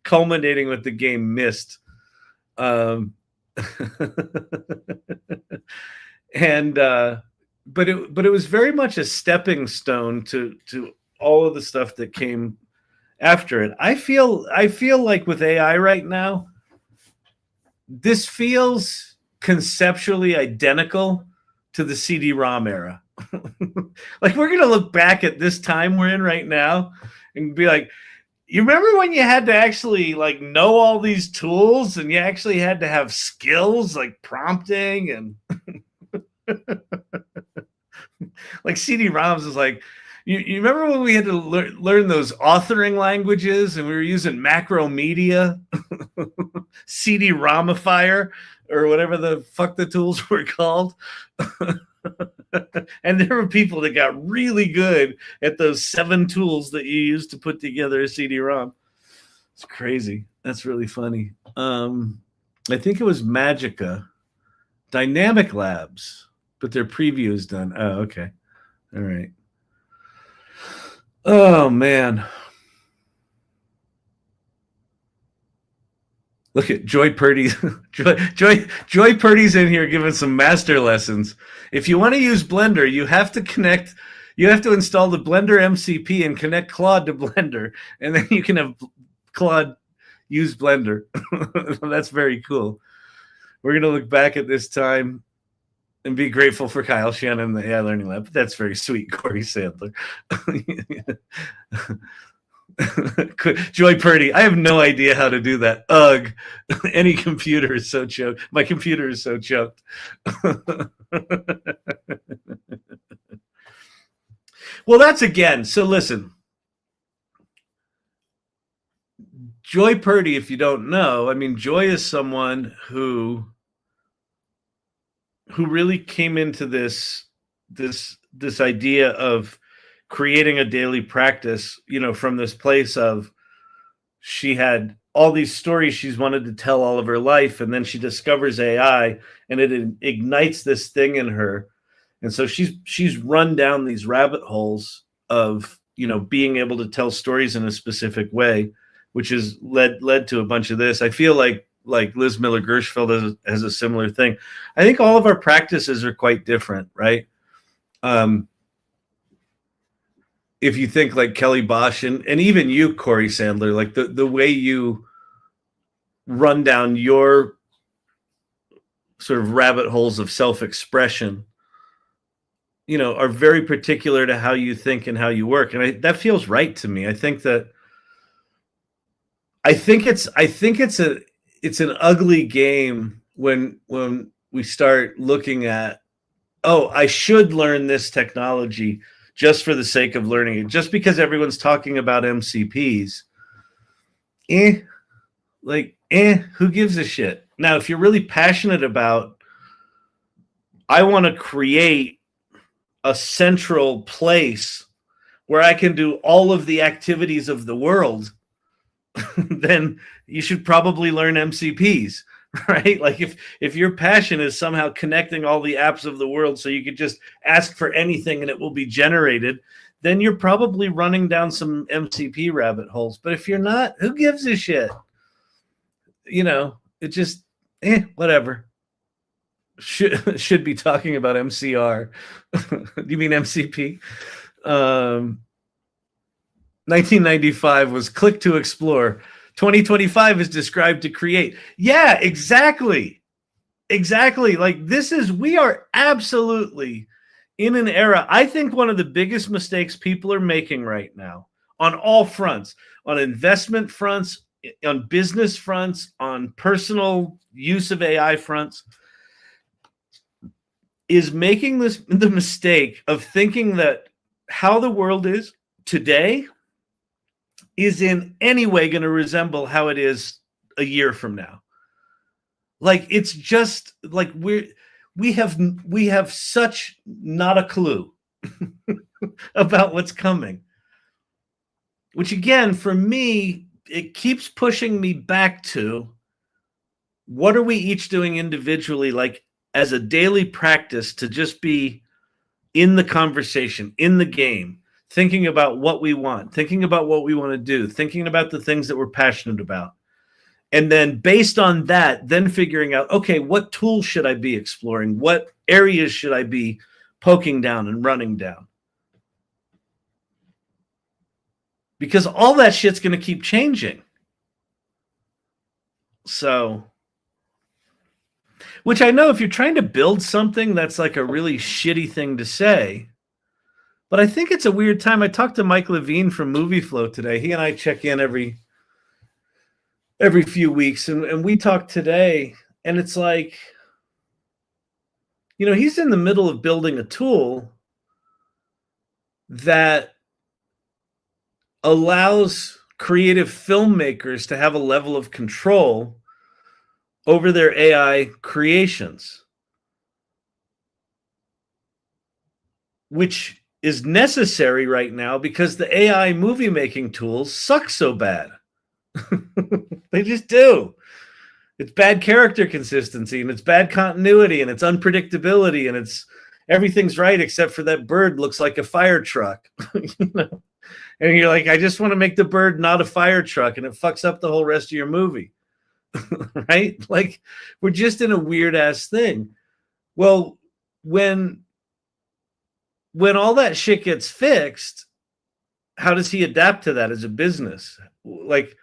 Culminating with the game Myst. And but it was very much a stepping stone to all of the stuff that came after it. I feel like with AI right now, this feels conceptually identical to the CD-ROM era. Like, we're going to look back at this time we're in right now and be like, you remember when you had to actually like know all these tools and you actually had to have skills like prompting and like CD-ROMs is like, you remember when we had to learn those authoring languages and we were using Macromedia, CD-ROMifier, or whatever the fuck the tools were called? And there were people that got really good at those 7 tools that you use to put together a CD-ROM. It's crazy. That's really funny. I think it was Magica, Dynamic Labs, but their preview is done. Oh, okay. All right. Oh, man. Look at Joy Purdy. Joy Purdy's in here giving some master lessons. If you want to use Blender, you have to install the Blender MCP and connect Claude to Blender, and then you can have Claude use Blender. That's very cool. We're going to look back at this time and be grateful for Kyle Shannon, the AI Learning Lab. That's very sweet, Corey Sandler. Joy Purdy, I have no idea how to do that. Ugh. Any computer is so choked. My computer is so choked. Well, that's again. So listen, Joy Purdy, if you don't know, I mean, Joy is someone who really came into this idea of creating a daily practice, you know, from this place of she had all these stories she's wanted to tell all of her life, and then she discovers AI and it ignites this thing in her. And so she's run down these rabbit holes of, you know, being able to tell stories in a specific way, which has led to a bunch of this. I feel like Liz Miller Gershfeld has a similar thing. I think all of our practices are quite different, right? If you think like Kelly Bosch and even you, Corey Sandler, like the way you run down your sort of rabbit holes of self-expression, you know, are very particular to how you think and how you work. And that feels right to me. I think it's an ugly game when we start looking at, oh, I should learn this technology just for the sake of learning it, just because everyone's talking about MCPs. Who gives a shit? Now, if you're really passionate about, I want to create a central place where I can do all of the activities of the world, then you should probably learn MCPs, right? Like if your passion is somehow connecting all the apps of the world so you could just ask for anything and it will be generated, then you're probably running down some MCP rabbit holes. But if you're not, who gives a shit? You know, it just, whatever. Should be talking about MCR. You mean MCP? 1995 was click to explore. 2025 is described to create. Yeah, exactly. Like we are absolutely in an era. I think one of the biggest mistakes people are making right now on all fronts, on investment fronts, on business fronts, on personal use of AI fronts, is making the mistake of thinking that how the world is today is in any way going to resemble how it is a year from now. Like, it's just like we have such not a clue about what's coming, which again, for me, it keeps pushing me back to what are we each doing individually, like as a daily practice to just be in the conversation, in the game, thinking about what we want, thinking about what we want to do, thinking about the things that we're passionate about. And then based on that, then figuring out, okay, what tools should I be exploring? What areas should I be poking down and running down? Because all that shit's going to keep changing. So, which I know if you're trying to build something, that's like a really shitty thing to say. But I think it's a weird time. I talked to Mike Levine from Movie Flow today. He and I check in every few weeks, and we talked today, and it's like, you know, he's in the middle of building a tool that allows creative filmmakers to have a level of control over their AI creations, which is necessary right now because the AI movie making tools suck so bad. They just do. It's bad character consistency, and it's bad continuity, and it's unpredictability, and it's everything's right except for that bird looks like a fire truck. You know? And you're like, I just want to make the bird not a fire truck, and it fucks up the whole rest of your movie. Right? Like, we're just in a weird ass thing. Well, when all that shit gets fixed, how does he adapt to that as a business? Like,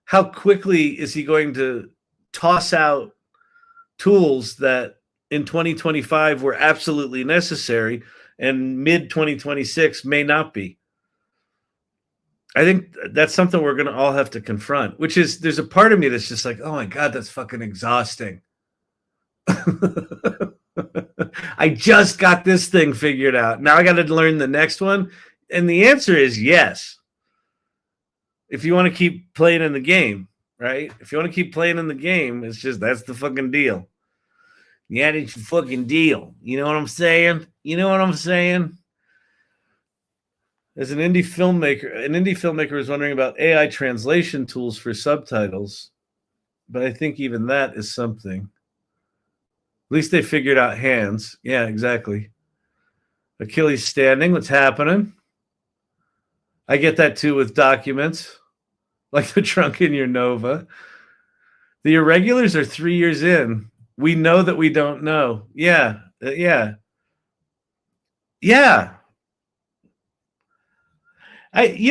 how quickly is he going to toss out tools that in 2025 were absolutely necessary and mid 2026 may not be? I think that's something we're going to all have to confront, which is there's a part of me that's just like, oh my God, that's fucking exhausting. I just got this thing figured out. Now I got to learn the next one. And the answer is yes. If you want to keep playing in the game, right? If you want to keep playing in the game, it's just, that's the fucking deal. Yeah, it's the fucking deal. You know what I'm saying? You know what I'm saying? As an indie filmmaker is wondering about AI translation tools for subtitles, but I think even that is something. At least they figured out hands. Yeah, exactly. Achilles standing, what's happening? I get that too with documents, like the trunk in your Nova. The irregulars are 3 years in. We know that we don't know. Yeah. You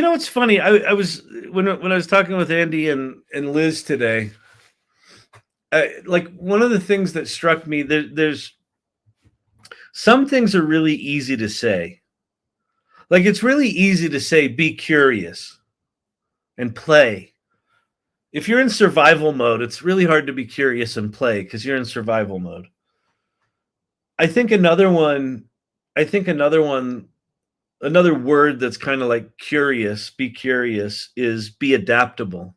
know, it's funny. I was when I was talking with Andy and Liz today. Like, one of the things that struck me, there's some things are really easy to say. Like, it's really easy to say, be curious and play. If you're in survival mode, it's really hard to be curious and play because you're in survival mode. I think another word that's kind of like curious, be curious, is be adaptable.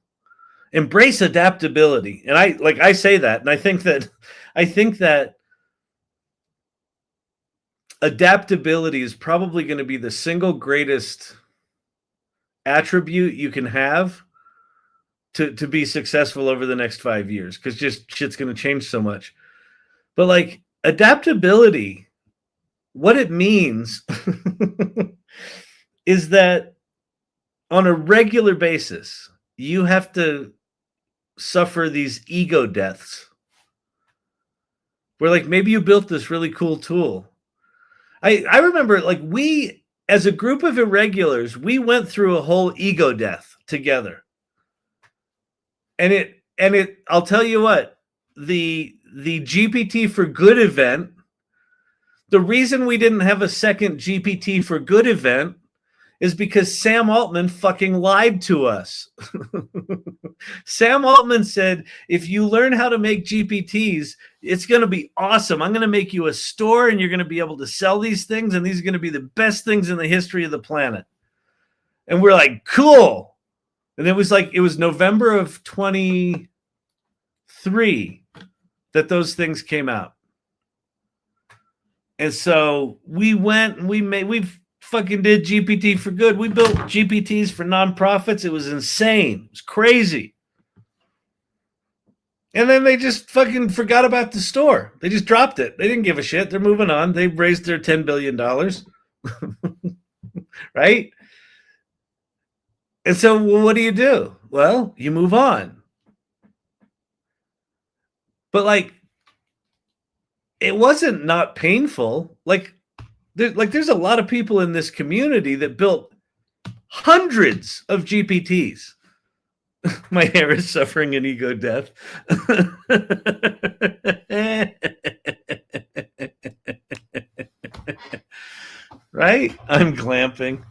Embrace adaptability. And I say that, and I think that adaptability is probably going to be the single greatest attribute you can have to be successful over the next 5 years, because just shit's going to change so much. But like, adaptability, what it means is that on a regular basis, you have to suffer these ego deaths where, like, maybe you built this really cool tool. I remember, like, we, as a group of irregulars, we went through a whole ego death together. And it I'll tell you what, the GPT for Good event, the reason we didn't have a second GPT for Good event is because Sam Altman fucking lied to us. Sam Altman said, if you learn how to make GPTs, it's going to be awesome. I'm going to make you a store, and you're going to be able to sell these things, and these are going to be the best things in the history of the planet. And we're like, cool. And it was November of 23 that those things came out. And so we went and we've fucking did GPT for good. We built GPTs for nonprofits. It was insane. It was crazy. And then they just fucking forgot about the store. They just dropped it. They didn't give a shit. They're moving on. They raised their $10 billion. Right? And so what do? Well, you move on. But like, it wasn't not painful. Like there's a lot of people in this community that built hundreds of GPTs. My hair is suffering an ego death. Right? I'm glamping.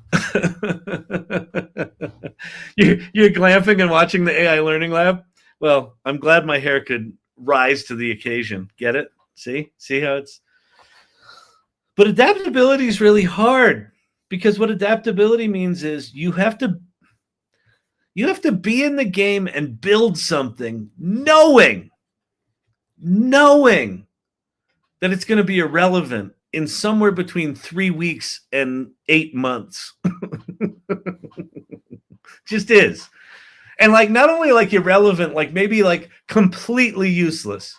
You're glamping and watching the AI Learning Lab? Well, I'm glad my hair could rise to the occasion. Get it? See how it's... But adaptability is really hard, because what adaptability means is you have to be in the game and build something knowing that it's going to be irrelevant in somewhere between 3 weeks and 8 months. Just is. And like, not only like irrelevant, like maybe like completely useless,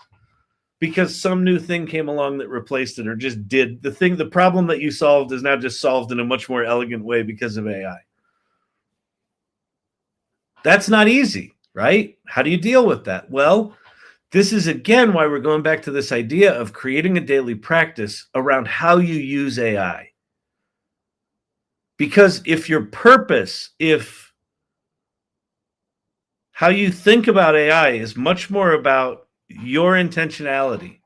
because some new thing came along that replaced it, or just did the thing. The problem that you solved is now just solved in a much more elegant way because of AI. That's not easy, right? How do you deal with that? Well, this is again why we're going back to this idea of creating a daily practice around how you use AI. Because if your purpose, if how you think about AI is much more about your intentionality,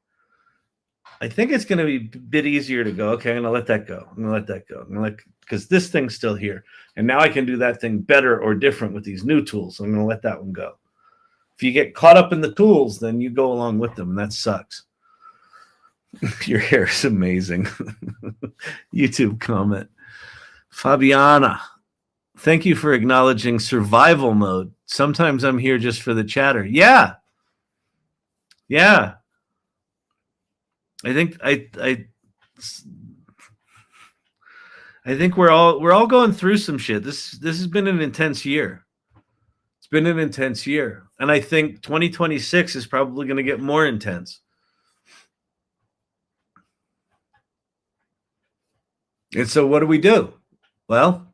I think it's going to be a bit easier to go, okay, I'm going to let that go. I'm going to let that go. Because this thing's still here. And now I can do that thing better or different with these new tools. I'm going to let that one go. If you get caught up in the tools, then you go along with them, and that sucks. Your hair is amazing. YouTube comment. Fabiana, thank you for acknowledging survival mode. Sometimes I'm here just for the chatter. Yeah. I think we're all going through some shit. This has been an intense year. It's been an intense year. And I think 2026 is probably going to get more intense. And so what do? Well,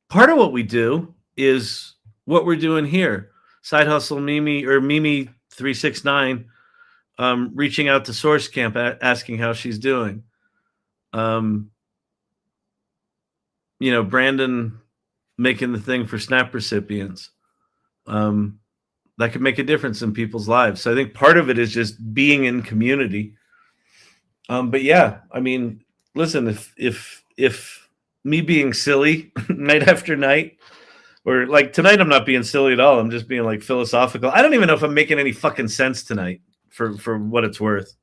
part of what we do is what we're doing here. Side Hustle Mimi, or Mimi 369, reaching out to Source Camp, asking how she's doing. Brandon making the thing for SNAP recipients. That could make a difference in people's lives. So I think part of it is just being in community. But yeah, I mean, listen, if me being silly night after night, or like tonight, I'm not being silly at all. I'm just being like philosophical. I don't even know if I'm making any fucking sense tonight, for what it's worth.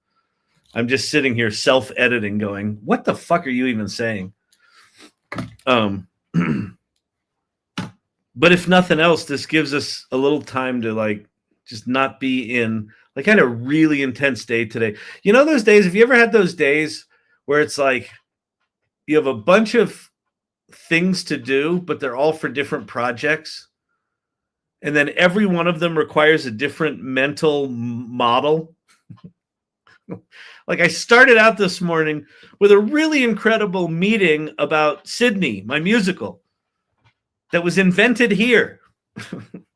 I'm just sitting here self-editing going, what the fuck are you even saying? But if nothing else, this gives us a little time to like just not be in like kind of really intense day today. You know those days, have you ever had those days where it's like you have a bunch of things to do, but they're all for different projects, and then every one of them requires a different mental model? Like I started out this morning with a really incredible meeting about Sydney, my musical, that was invented here,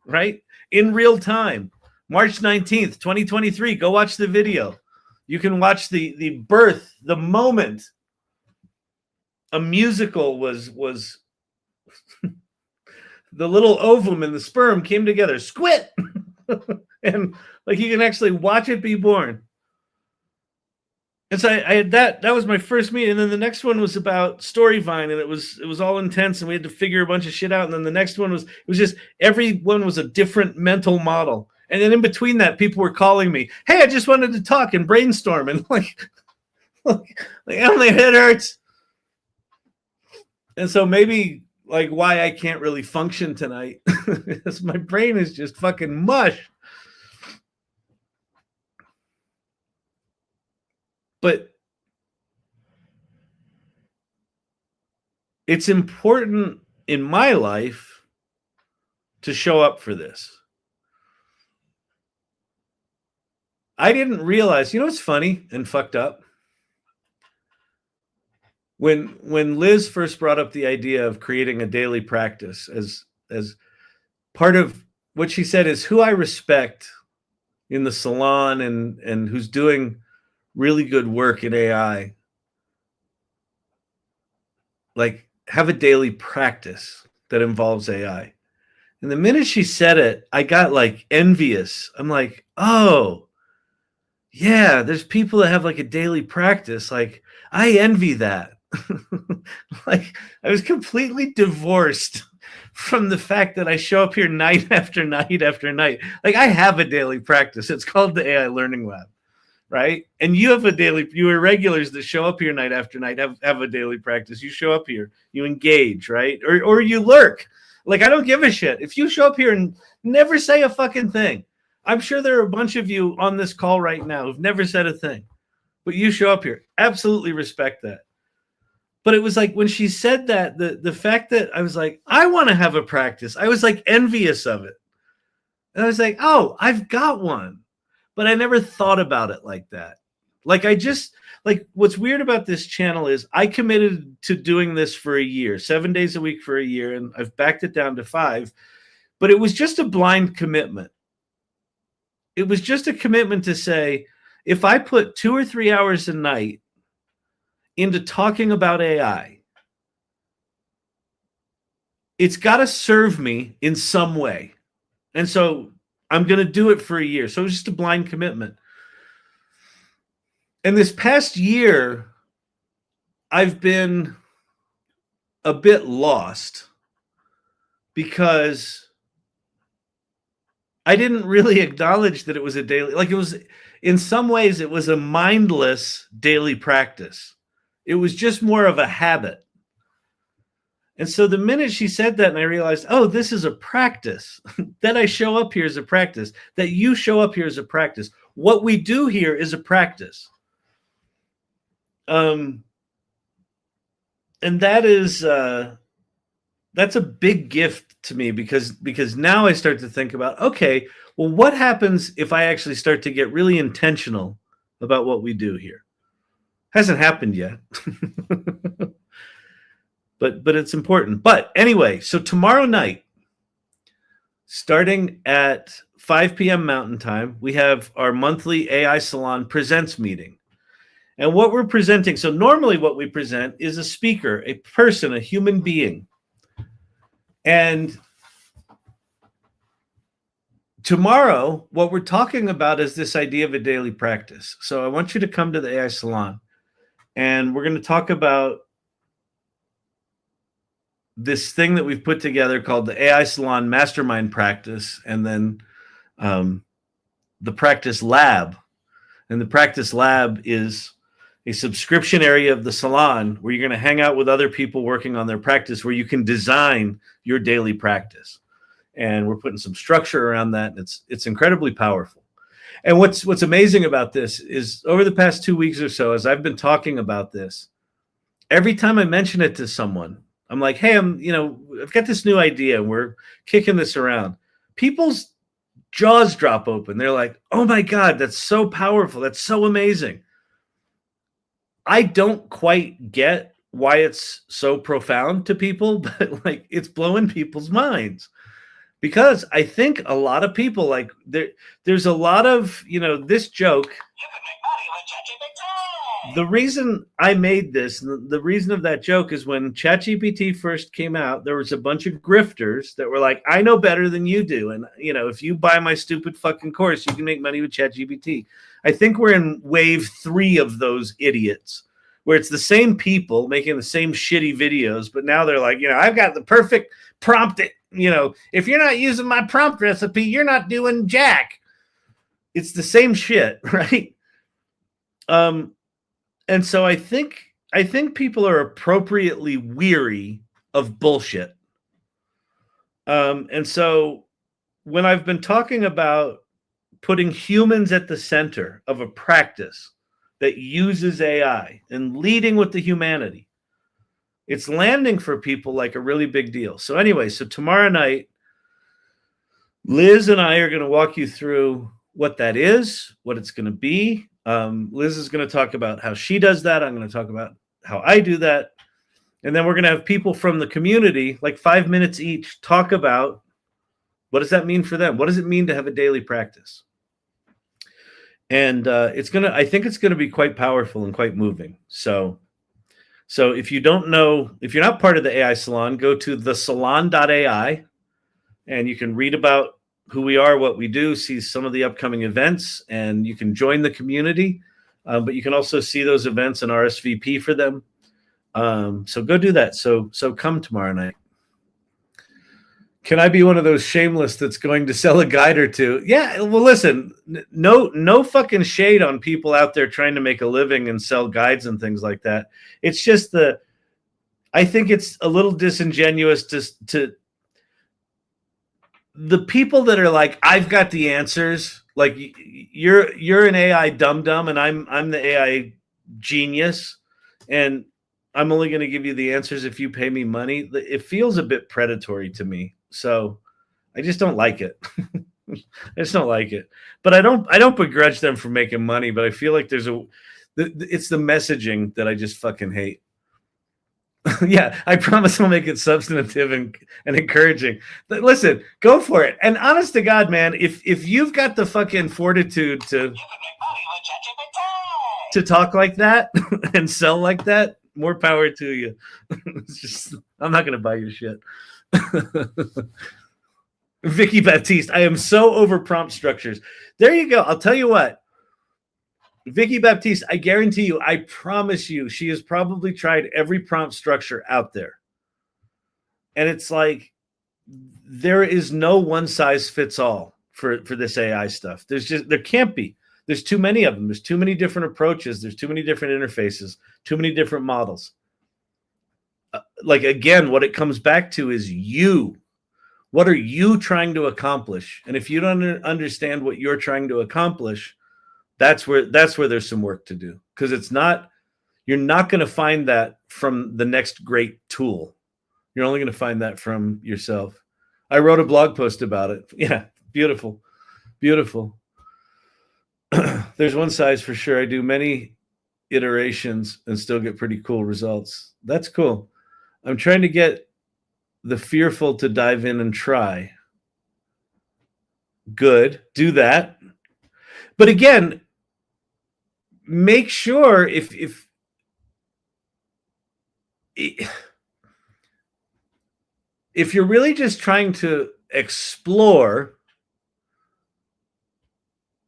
right? In real time. March 19th, 2023. Go watch the video. You can watch the birth, the moment a musical was the little ovum and the sperm came together. Squit! And like you can actually watch it be born. And so I had that was my first meeting. And then the next one was about Storyvine, and it was all intense, and we had to figure a bunch of shit out. And then the next one was just everyone was a different mental model. And then in between that, people were calling me, hey, I just wanted to talk and brainstorm. And like oh, my head hurts. And so maybe like why I can't really function tonight is my brain is just fucking mush. But it's important in my life to show up for this. I didn't realize, you know what's funny and fucked up? When Liz first brought up the idea of creating a daily practice as part of what she said is who I respect in the salon and who's doing really good work in AI, like have a daily practice that involves AI. And the minute she said it, I got like envious. I'm like, oh, yeah, there's people that have like a daily practice. Like, I envy that. Like, I was completely divorced from the fact that I show up here night after night after night. Like, I have a daily practice. It's called the AI Learning Lab, right? And you have a daily, you are regulars that show up here night after night, have a daily practice. You show up here, you engage, right? Or you lurk. Like, I don't give a shit. If you show up here and never say a fucking thing, I'm sure there are a bunch of you on this call right now who've never said a thing, but you show up here. Absolutely respect that. But it was like when she said that, the fact that I was like, I want to have a practice. I was like envious of it. And I was like, oh, I've got one. But I never thought about it like that. Like I just, like what's weird about this channel is I committed to doing this for a year, 7 days a week for a year, and I've backed it down to 5. But it was just a blind commitment. It was just a commitment to say, if I put 2 or 3 hours a night into talking about AI, it's got to serve me in some way. And so I'm going to do it for a year. So it was just a blind commitment. And this past year, I've been a bit lost because I didn't really acknowledge that it was a daily, like it was, in some ways, it was a mindless daily practice. It was just more of a habit. And so the minute she said that and I realized, oh, this is a practice, that I show up here is a practice, that you show up here is a practice. What we do here is a practice. And that is, that's a big gift to me because now I start to think about, okay, well, what happens if I actually start to get really intentional about what we do here? Hasn't happened yet. But it's important. But anyway, so tomorrow night, starting at 5 p.m. Mountain Time, we have our monthly AI Salon Presents meeting. And what we're presenting, so normally what we present is a speaker, a person, a human being. And tomorrow, what we're talking about is this idea of a daily practice. So I want you to come to the AI Salon, and we're going to talk about this thing that we've put together called the AI Salon Mastermind Practice, and then the Practice Lab. And the Practice Lab is a subscription area of the salon where you're going to hang out with other people working on their practice, where you can design your daily practice. And we're putting some structure around that, and it's incredibly powerful. And what's amazing about this is over the past 2 weeks or so, as I've been talking about this, every time I mention it to someone, I'm like, hey, I've got this new idea, and we're kicking this around. People's jaws drop open. They're like, oh my God, that's so powerful. That's so amazing. I don't quite get why it's so profound to people, but like it's blowing people's minds. Because I think a lot of people, like there's a lot of, this joke. You can make money with ChatGPT. The reason I made this, the reason of that joke is when ChatGPT first came out, there was a bunch of grifters that were like, I know better than you do. And, if you buy my stupid fucking course, you can make money with ChatGPT. I think we're in wave 3 of those idiots, where it's the same people making the same shitty videos, but now they're like, I've got the perfect prompt. If you're not using my prompt recipe, you're not doing jack. It's the same shit, right? And so I think people are appropriately weary of bullshit. And so when I've been talking about putting humans at the center of a practice that uses AI and leading with the humanity, it's landing for people like a really big deal. So anyway, so tomorrow night, Liz and I are going to walk you through what that is, what it's going to be. Liz is going to talk about how she does that. I'm going to talk about how I do that. And then we're going to have people from the community, like 5 minutes each, talk about what does that mean for them? What does it mean to have a daily practice? And I think it's going to be quite powerful and quite moving. So if you don't know, if you're not part of the AI Salon, go to thesalon.ai and you can read about who we are, what we do, see some of the upcoming events, and you can join the community. But you can also see those events and RSVP for them. So go do that. So come tomorrow night. Can I be one of those shameless that's going to sell a guide or two? Yeah, well, listen, no fucking shade on people out there trying to make a living and sell guides and things like that. It's just I think it's a little disingenuous to the people that are like, I've got the answers. Like you're an AI dum-dum and I'm the AI genius, and I'm only going to give you the answers if you pay me money. It feels a bit predatory to me. So I just don't like it. I just don't like it. But I don't begrudge them for making money, but I feel like it's the messaging that I just fucking hate. Yeah, I promise I'll make it substantive and encouraging. But listen, go for it. And honest to God, man, if you've got the fucking fortitude to talk like that and sell like that, more power to you. It's just, I'm not going to buy your shit. Vicky Baptiste, I am so over prompt structures. There you go. I'll tell you what. Vicky Baptiste, I guarantee you, I promise you, she has probably tried every prompt structure out there. And it's like, there is no one size fits all for this AI stuff. There can't be. There's too many of them. There's too many different approaches. There's too many different interfaces, too many different models. Like, again, what it comes back to is you. What are you trying to accomplish? And if you don't understand what you're trying to accomplish, that's where there's some work to do. Because you're not going to find that from the next great tool. You're only going to find that from yourself. I wrote a blog post about it. Yeah, beautiful. Beautiful. There's one size for sure. I do many iterations and still get pretty cool results. That's cool. I'm trying to get the fearful to dive in and try. Good. Do that. But again, make sure if you're really just trying to explore,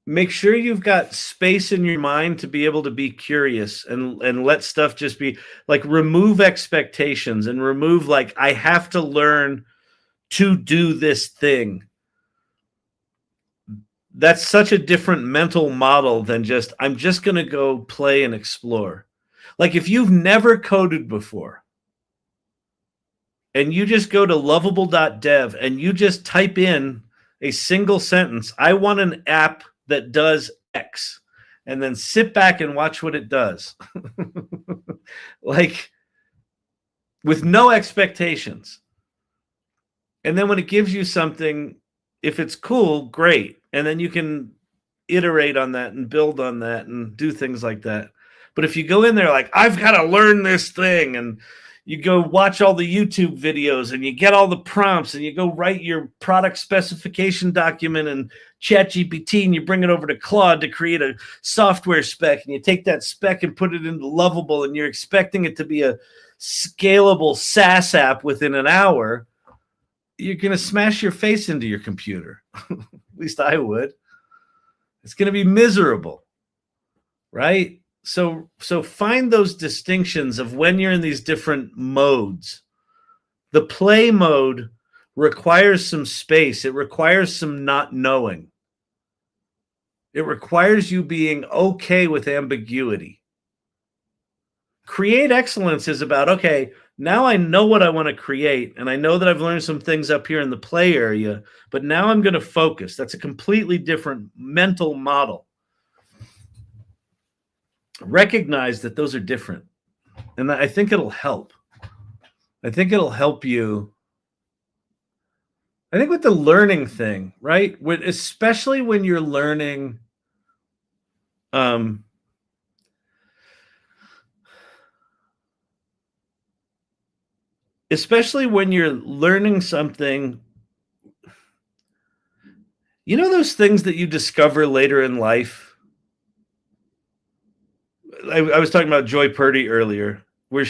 make sure you've got space in your mind to be able to be curious and let stuff just be like, remove expectations and remove like, I have to learn to do this thing. That's such a different mental model than just, I'm just going to go play and explore. Like if you've never coded before and you just go to lovable.dev and you just type in a single sentence, I want an app that does X, and then sit back and watch what it does. Like with no expectations. And then when it gives you something, if it's cool, great. And then you can iterate on that and build on that and do things like that. But if you go in there like, I've got to learn this thing, and you go watch all the YouTube videos and you get all the prompts and you go write your product specification document and ChatGPT and you bring it over to Claude to create a software spec, and you take that spec and put it into Lovable and you're expecting it to be a scalable SaaS app within an hour, you're going to smash your face into your computer. At least I would. It's going to be miserable, right? So find those distinctions of when you're in these different modes. The play mode requires some space. It requires some not knowing. It requires you being okay with ambiguity. Create excellence is about, okay, now I know what I want to create, and I know that I've learned some things up here in the play area, but now I'm going to focus. That's a completely different mental model. Recognize that those are different, and I think it'll help. I think it'll help you. I think with the learning thing, right? Especially when you're learning, um, especially when you're learning something, you know, those things that you discover later in life. I was talking about Joy Purdy earlier, where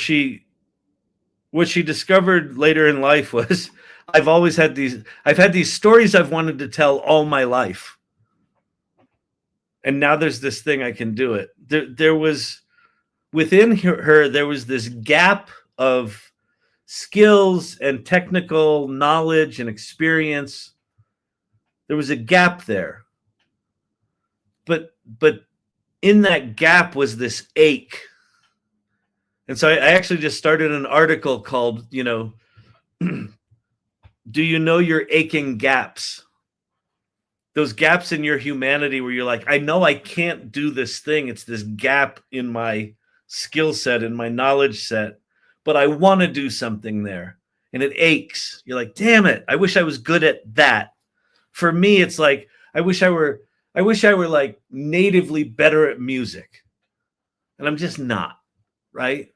what she discovered later in life was I've had these stories I've wanted to tell all my life. And now there's this thing I can do it. There was within her, there was this gap of skills and technical knowledge and experience. There was a gap there. But in that gap was this ache. And so I actually just started an article called, do you know your aching gaps? Those gaps in your humanity where you're like, I know I can't do this thing. It's this gap in my skill set, in my knowledge set, but I want to do something there. And it aches. You're like, damn it, I wish I was good at that. For me, it's like, I wish I were like natively better at music. And I'm just not, right?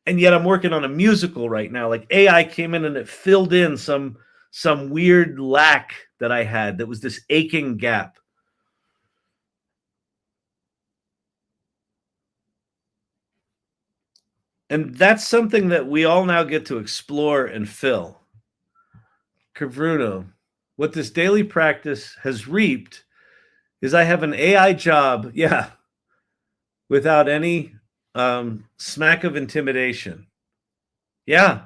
And yet I'm working on a musical right now. Like AI came in and it filled in some weird lack that I had, that was this aching gap. And that's something that we all now get to explore and fill. Cavruno, what this daily practice has reaped is I have an AI job, without any smack of intimidation. Yeah.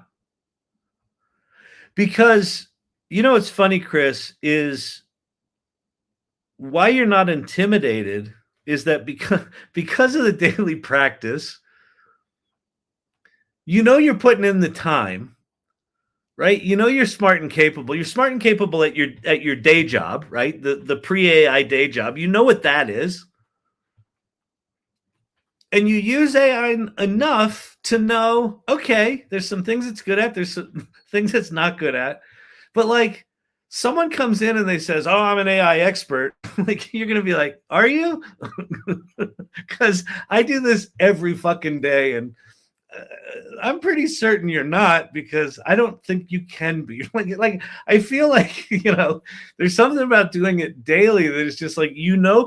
Because, what's funny, Chris, is why you're not intimidated is that because of the daily practice, you're putting in the time, right? You're smart and capable. You're smart and capable at your day job, right? The pre-AI day job. You know what that is. And you use AI enough to know, okay, there's some things it's good at, there's some things it's not good at. But like someone comes in and they says, "Oh, I'm an AI expert." Like you're going to be like, "Are you?" Cuz I do this every fucking day, and I'm pretty certain you're not, because I don't think you can be. Like I feel like, there's something about doing it daily that is just like,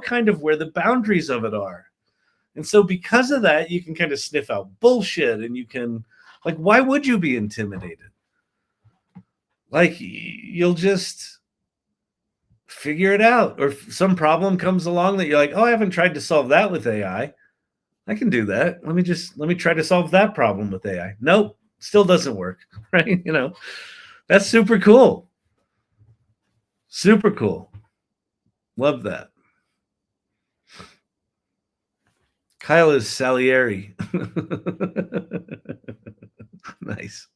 kind of where the boundaries of it are. And so because of that, you can kind of sniff out bullshit, and you can, like, why would you be intimidated? Like, you'll just figure it out. Or if some problem comes along that you're like, oh, I haven't tried to solve that with AI. I can do that. Let me try to solve that problem with AI. Nope, still doesn't work, right? That's super cool. Super cool. Love that. Kyle is Salieri. Nice.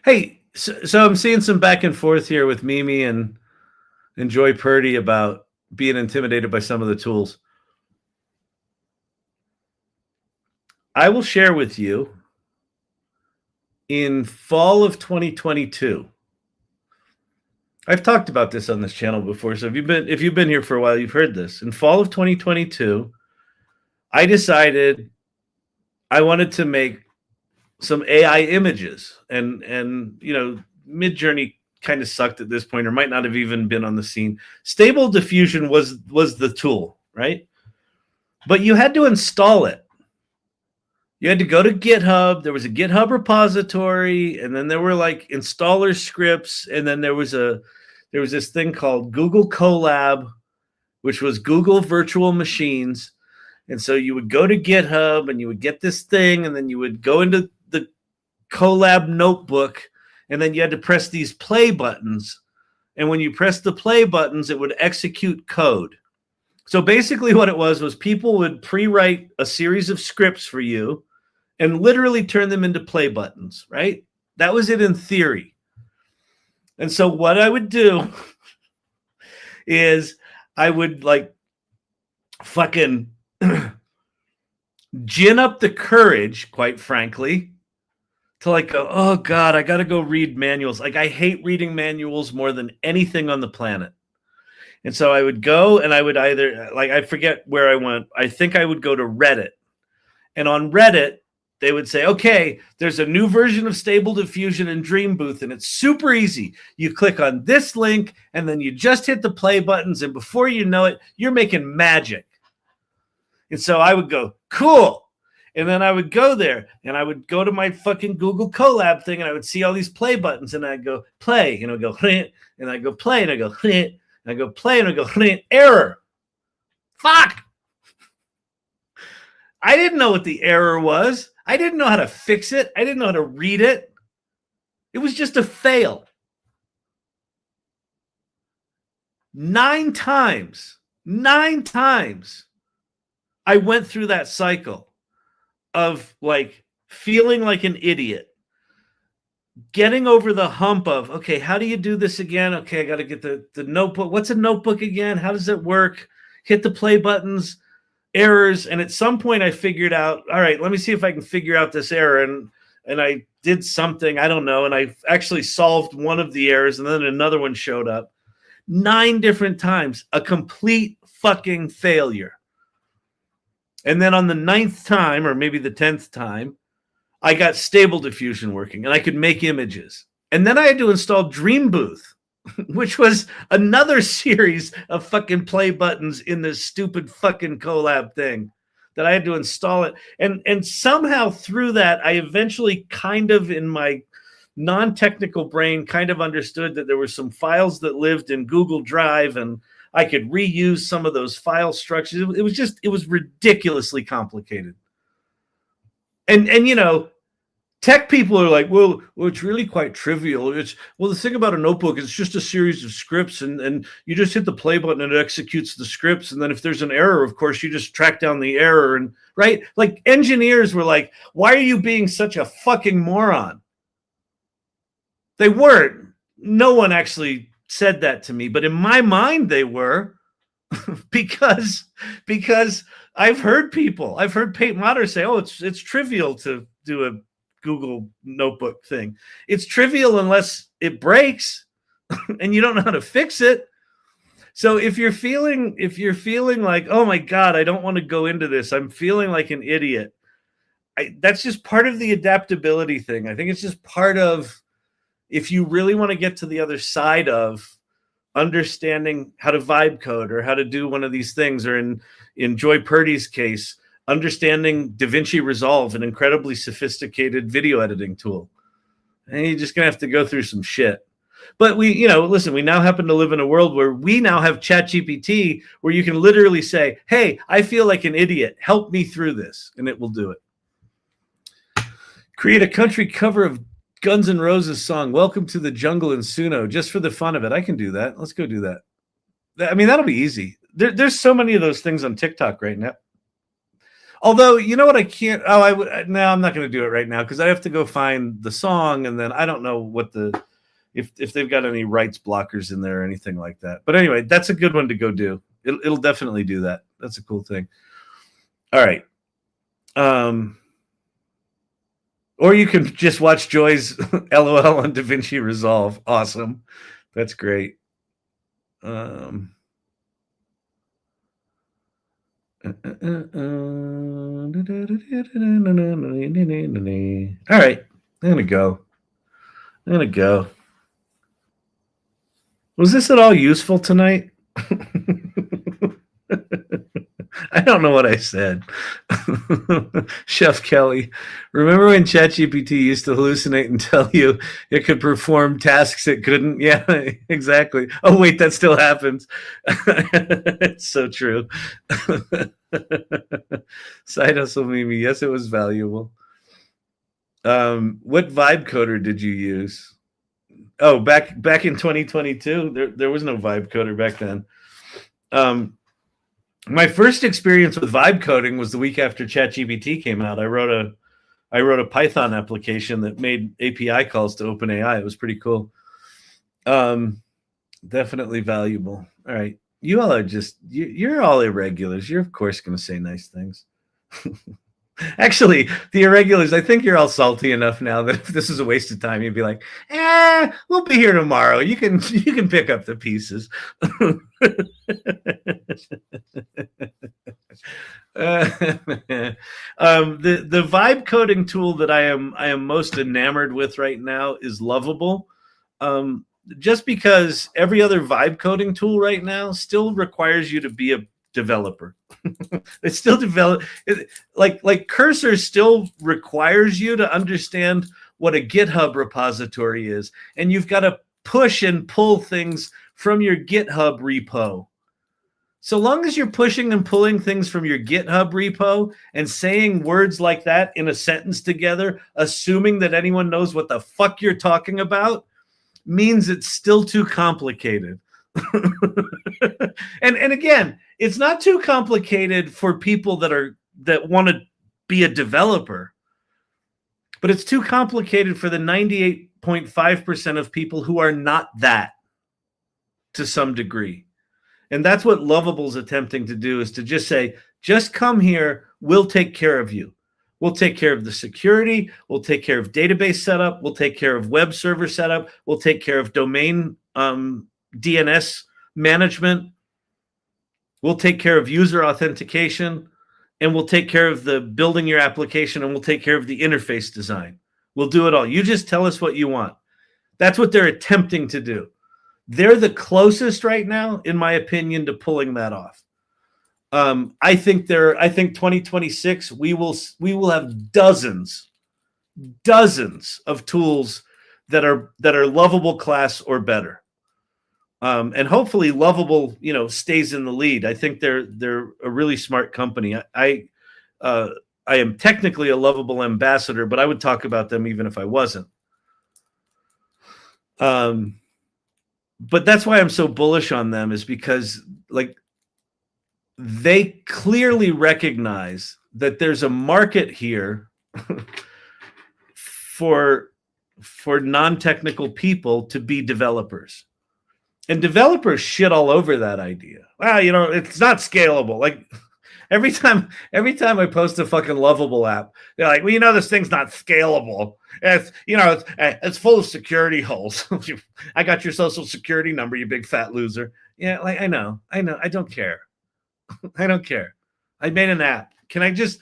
Hey, so I'm seeing some back and forth here with Mimi and Joy Purdy about being intimidated by some of the tools. I will share with you, in fall of 2022. I've talked about this on this channel before, so if you've been here for a while, you've heard this. In fall of 2022, I decided I wanted to make some AI images, and Midjourney kind of sucked at this point, or might not have even been on the scene. Stable Diffusion was the tool, right? But you had to install it. You had to go to GitHub. There was a GitHub repository, and then there were like installer scripts, and then there was this thing called Google Colab, which was Google Virtual Machines. And so you would go to GitHub and you would get this thing, and then you would go into the Colab notebook, and then you had to press these play buttons. And when you press the play buttons, it would execute code. So basically what it was people would pre-write a series of scripts for you and literally turn them into play buttons, right? That was it in theory. And so what I would do is I would like fucking gin up the courage, quite frankly, to like go, oh God, I got to go read manuals. Like I hate reading manuals more than anything on the planet. And so I would go and I would either, like, I forget where I went. I think I would go to Reddit. And on Reddit, they would say, okay, there's a new version of Stable Diffusion and Dream Booth, and it's super easy. You click on this link, and then you just hit the play buttons, and before you know it, you're making magic. And so I would go, cool. And then I would go there, and I would go to my fucking Google Colab thing, and I would see all these play buttons, and I'd go, play, and I'd go, and I'd go, play, and I'd go, and I go, play, and I go, error. Fuck. I didn't know what the error was. I didn't know how to fix it. I didn't know how to read it. It was just a fail. 9 times I went through that cycle of like feeling like an idiot, getting over the hump of, okay, how do you do this again? Okay, I got to get the notebook. What's a notebook again? How does it work? Hit the play buttons, errors. And at some point I figured out, all right, let me see if I can figure out this error. And I did something, I don't know. And I actually solved one of the errors, and then another one showed up. 9 different times, a complete fucking failure. And then on the 9th time, or maybe the 10th time, I got Stable Diffusion working, and I could make images. And then I had to install Dream Booth, which was another series of fucking play buttons in this stupid fucking collab thing that I had to install it. And somehow through that, I eventually kind of in my non-technical brain kind of understood that there were some files that lived in Google Drive, and I could reuse some of those file structures. It was ridiculously complicated. And you know, tech people are like, well, it's really quite trivial. The thing about a notebook is it's just a series of scripts, and you just hit the play button and it executes the scripts. And then if there's an error, of course, you just track down the error. And right, like engineers were like, why are you being such a fucking moron? They weren't. No one actually said that to me, but in my mind they were, because I've heard Pate Motter say, oh, it's trivial to do a Google notebook thing. It's trivial unless it breaks and you don't know how to fix it. So if you're feeling like, oh my God, I don't want to go into this, I'm feeling like an idiot, that's just part of the adaptability thing. I think it's just part of, if you really want to get to the other side of understanding how to vibe code or how to do one of these things, or in Joy Purdy's case, understanding DaVinci Resolve, an incredibly sophisticated video editing tool. And you're just going to have to go through some shit. But we now happen to live in a world where we now have ChatGPT, where you can literally say, hey, I feel like an idiot. Help me through this. And it will do it. Create a country cover of Guns N' Roses song, Welcome to the Jungle in Suno, just for the fun of it. I can do that. Let's go do that. I mean, that'll be easy. There's so many of those things on TikTok right now. Although, you know what, I can't. Oh, I'm not going to do it right now because I have to go find the song, and then I don't know what if they've got any rights blockers in there or anything like that. But anyway, that's a good one to go do. It'll definitely do that. That's a cool thing. All right. Or you can just watch Joy's LOL on DaVinci Resolve. Awesome. That's great. All right. I'm going to go. Was this at all useful tonight? I don't know what I said. Chef Kelly, remember when ChatGPT used to hallucinate and tell you it could perform tasks it couldn't? Yeah, exactly. Oh, wait, that still happens. It's so true. Side hustle Mimi, yes, it was valuable. What vibe coder did you use? Oh, back in 2022, there was no vibe coder back then. My first experience with vibe coding was the week after ChatGPT came out. I wrote a Python application that made API calls to OpenAI. It was pretty cool. Definitely valuable. All right. You all are just, you're all irregulars. You're, of course, going to say nice things. Actually, the irregulars, I think you're all salty enough now that if this is a waste of time, you'd be like, we'll be here tomorrow. You can pick up the pieces. The vibe coding tool that I am most enamored with right now is Lovable. Just because every other vibe coding tool right now still requires you to be a developer. It still like Cursor still requires you to understand what a GitHub repository is, and you've got to push and pull things from your GitHub repo. So long as you're pushing and pulling things from your GitHub repo and saying words like that in a sentence together, assuming that anyone knows what the fuck you're talking about, means it's still too complicated. and again, it's not too complicated for people that want to be a developer, but it's too complicated for the 98.5% of people who are not that to some degree. And that's what Lovable's attempting to do, is to just say, just come here, we'll take care of you. We'll take care of the security. We'll take care of database setup. We'll take care of web server setup. We'll take care of domain DNS management. We'll take care of user authentication. And we'll take care of the building your application, and we'll take care of the interface design. We'll do it all. You just tell us what you want. That's what they're attempting to do. They're the closest right now, in my opinion, to pulling that off. I think 2026 we will have dozens of tools that are Lovable class or better, and hopefully Lovable stays in the lead. I think they're a really smart company. I am technically a Lovable ambassador, but I would talk about them even if I wasn't. But that's why I'm so bullish on them, is because they clearly recognize that there's a market here for non-technical people to be developers. And developers shit all over that idea. Well, it's not scalable. Like every time I post a fucking Lovable app, they're like, well, this thing's not scalable. It's full of security holes. I got your social security number, you big fat loser. Yeah, I know. I don't care. I don't care. I made an app. Can I just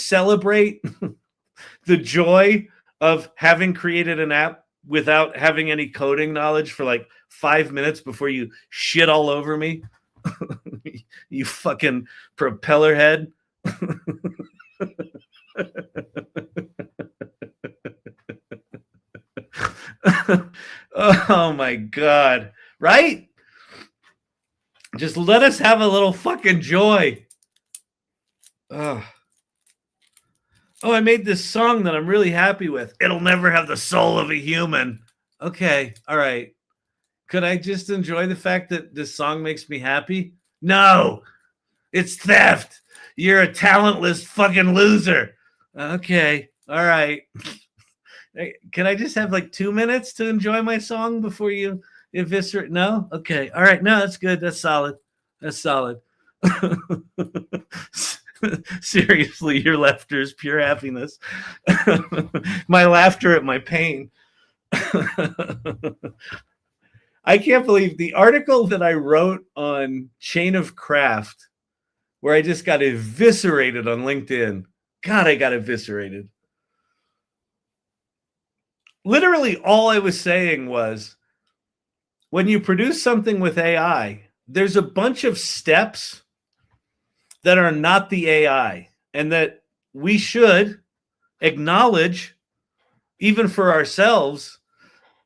celebrate the joy of having created an app without having any coding knowledge for like 5 minutes before you shit all over me? You fucking propeller head. Oh my God. Right? Just let us have a little fucking joy. Oh, I made this song that I'm really happy with. It'll never have the soul of a human. Okay. All right. Could I just enjoy the fact that this song makes me happy? No, it's theft. You're a talentless fucking loser. Okay. All right. Can I just have like 2 minutes to enjoy my song before you eviscerate? No? Okay. All right. No, that's good. That's solid. That's solid. Seriously, your laughter is pure happiness. My laughter at my pain. I can't believe the article that I wrote on Chain of Craft, where I just got eviscerated on LinkedIn. God, I got eviscerated. Literally, all I was saying was, when you produce something with AI, there's a bunch of steps that are not the AI, and that we should acknowledge, even for ourselves,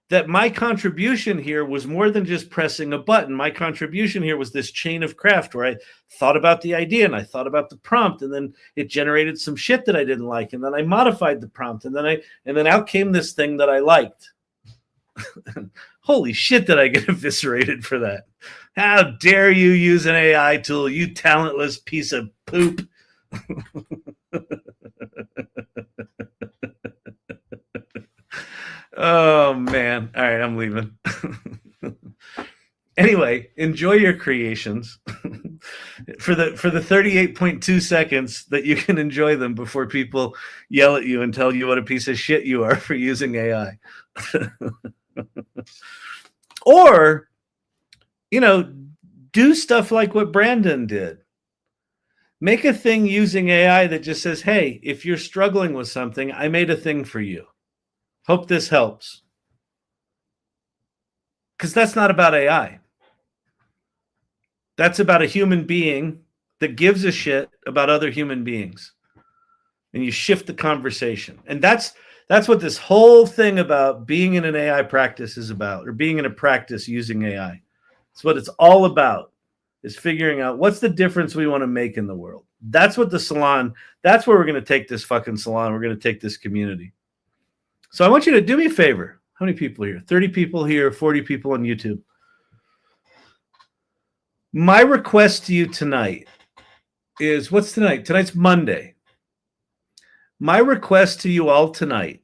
that my contribution here was more than just pressing a button. My contribution here was this chain of craft where I thought about the idea and I thought about the prompt, and then it generated some shit that I didn't like, and then I modified the prompt, and then out came this thing that I liked. Holy shit, did I get eviscerated for that? How dare you use an AI tool, you talentless piece of poop. Oh man. All right, I'm leaving. Anyway, enjoy your creations for the 38.2 seconds that you can enjoy them before people yell at you and tell you what a piece of shit you are for using AI. Or, do stuff like what Brandon did. Make a thing using AI that just says, hey, if you're struggling with something, I made a thing for you. Hope this helps. Because that's not about AI. That's about a human being that gives a shit about other human beings. And you shift the conversation. And that's what this whole thing about being in an AI practice is about, or being in a practice using AI. It's what it's all about, is figuring out what's the difference we want to make in the world. That's what the salon, that's where we're going to take this fucking salon. We're going to take this community. So I want you to do me a favor. How many people here? 30 people here, 40 people on YouTube. My request to you tonight is, what's tonight? Tonight's Monday. My request to you all tonight,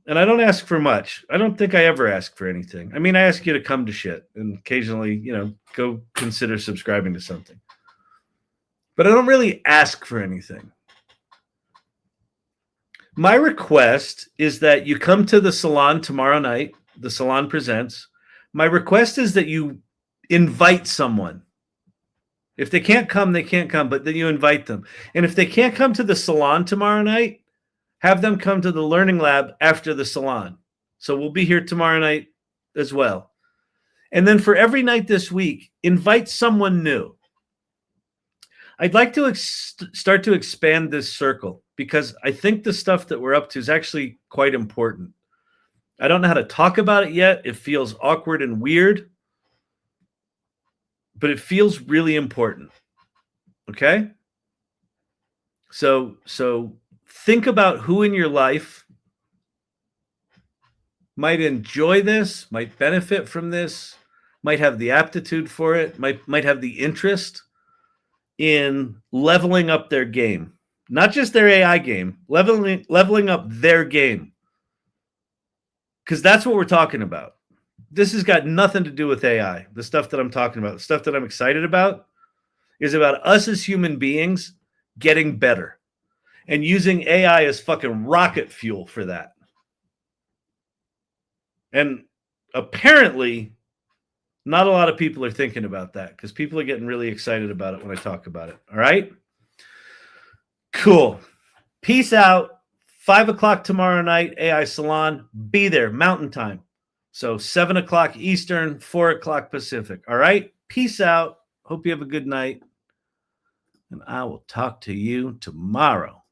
and I don't ask for much. I don't think I ever ask for anything. I mean, I ask you to come to shit and occasionally, go consider subscribing to something. But I don't really ask for anything. My request is that you come to the salon tomorrow night. The salon presents. My request is that you invite someone. If they can't come, they can't come, but then you invite them. And if they can't come to the salon tomorrow night, have them come to the learning lab after the salon. So we'll be here tomorrow night as well. And then for every night this week, invite someone new. I'd like to start to expand this circle, because I think the stuff that we're up to is actually quite important. I don't know how to talk about it yet. It feels awkward and weird, but it feels really important. Okay? So think about who in your life might enjoy this, might benefit from this, might have the aptitude for it, might have the interest in leveling up their game. Not just their AI game, leveling up their game. Because that's what we're talking about. This has got nothing to do with AI. The stuff that I'm talking about, the stuff that I'm excited about, is about us as human beings getting better and using AI as fucking rocket fuel for that. And apparently, not a lot of people are thinking about that, because people are getting really excited about it when I talk about it. All right? Cool. Peace out. 5 o'clock tomorrow night, AI Salon. Be there, Mountain Time. So 7 o'clock Eastern, 4 o'clock Pacific. All right? Peace out. Hope you have a good night. And I will talk to you tomorrow.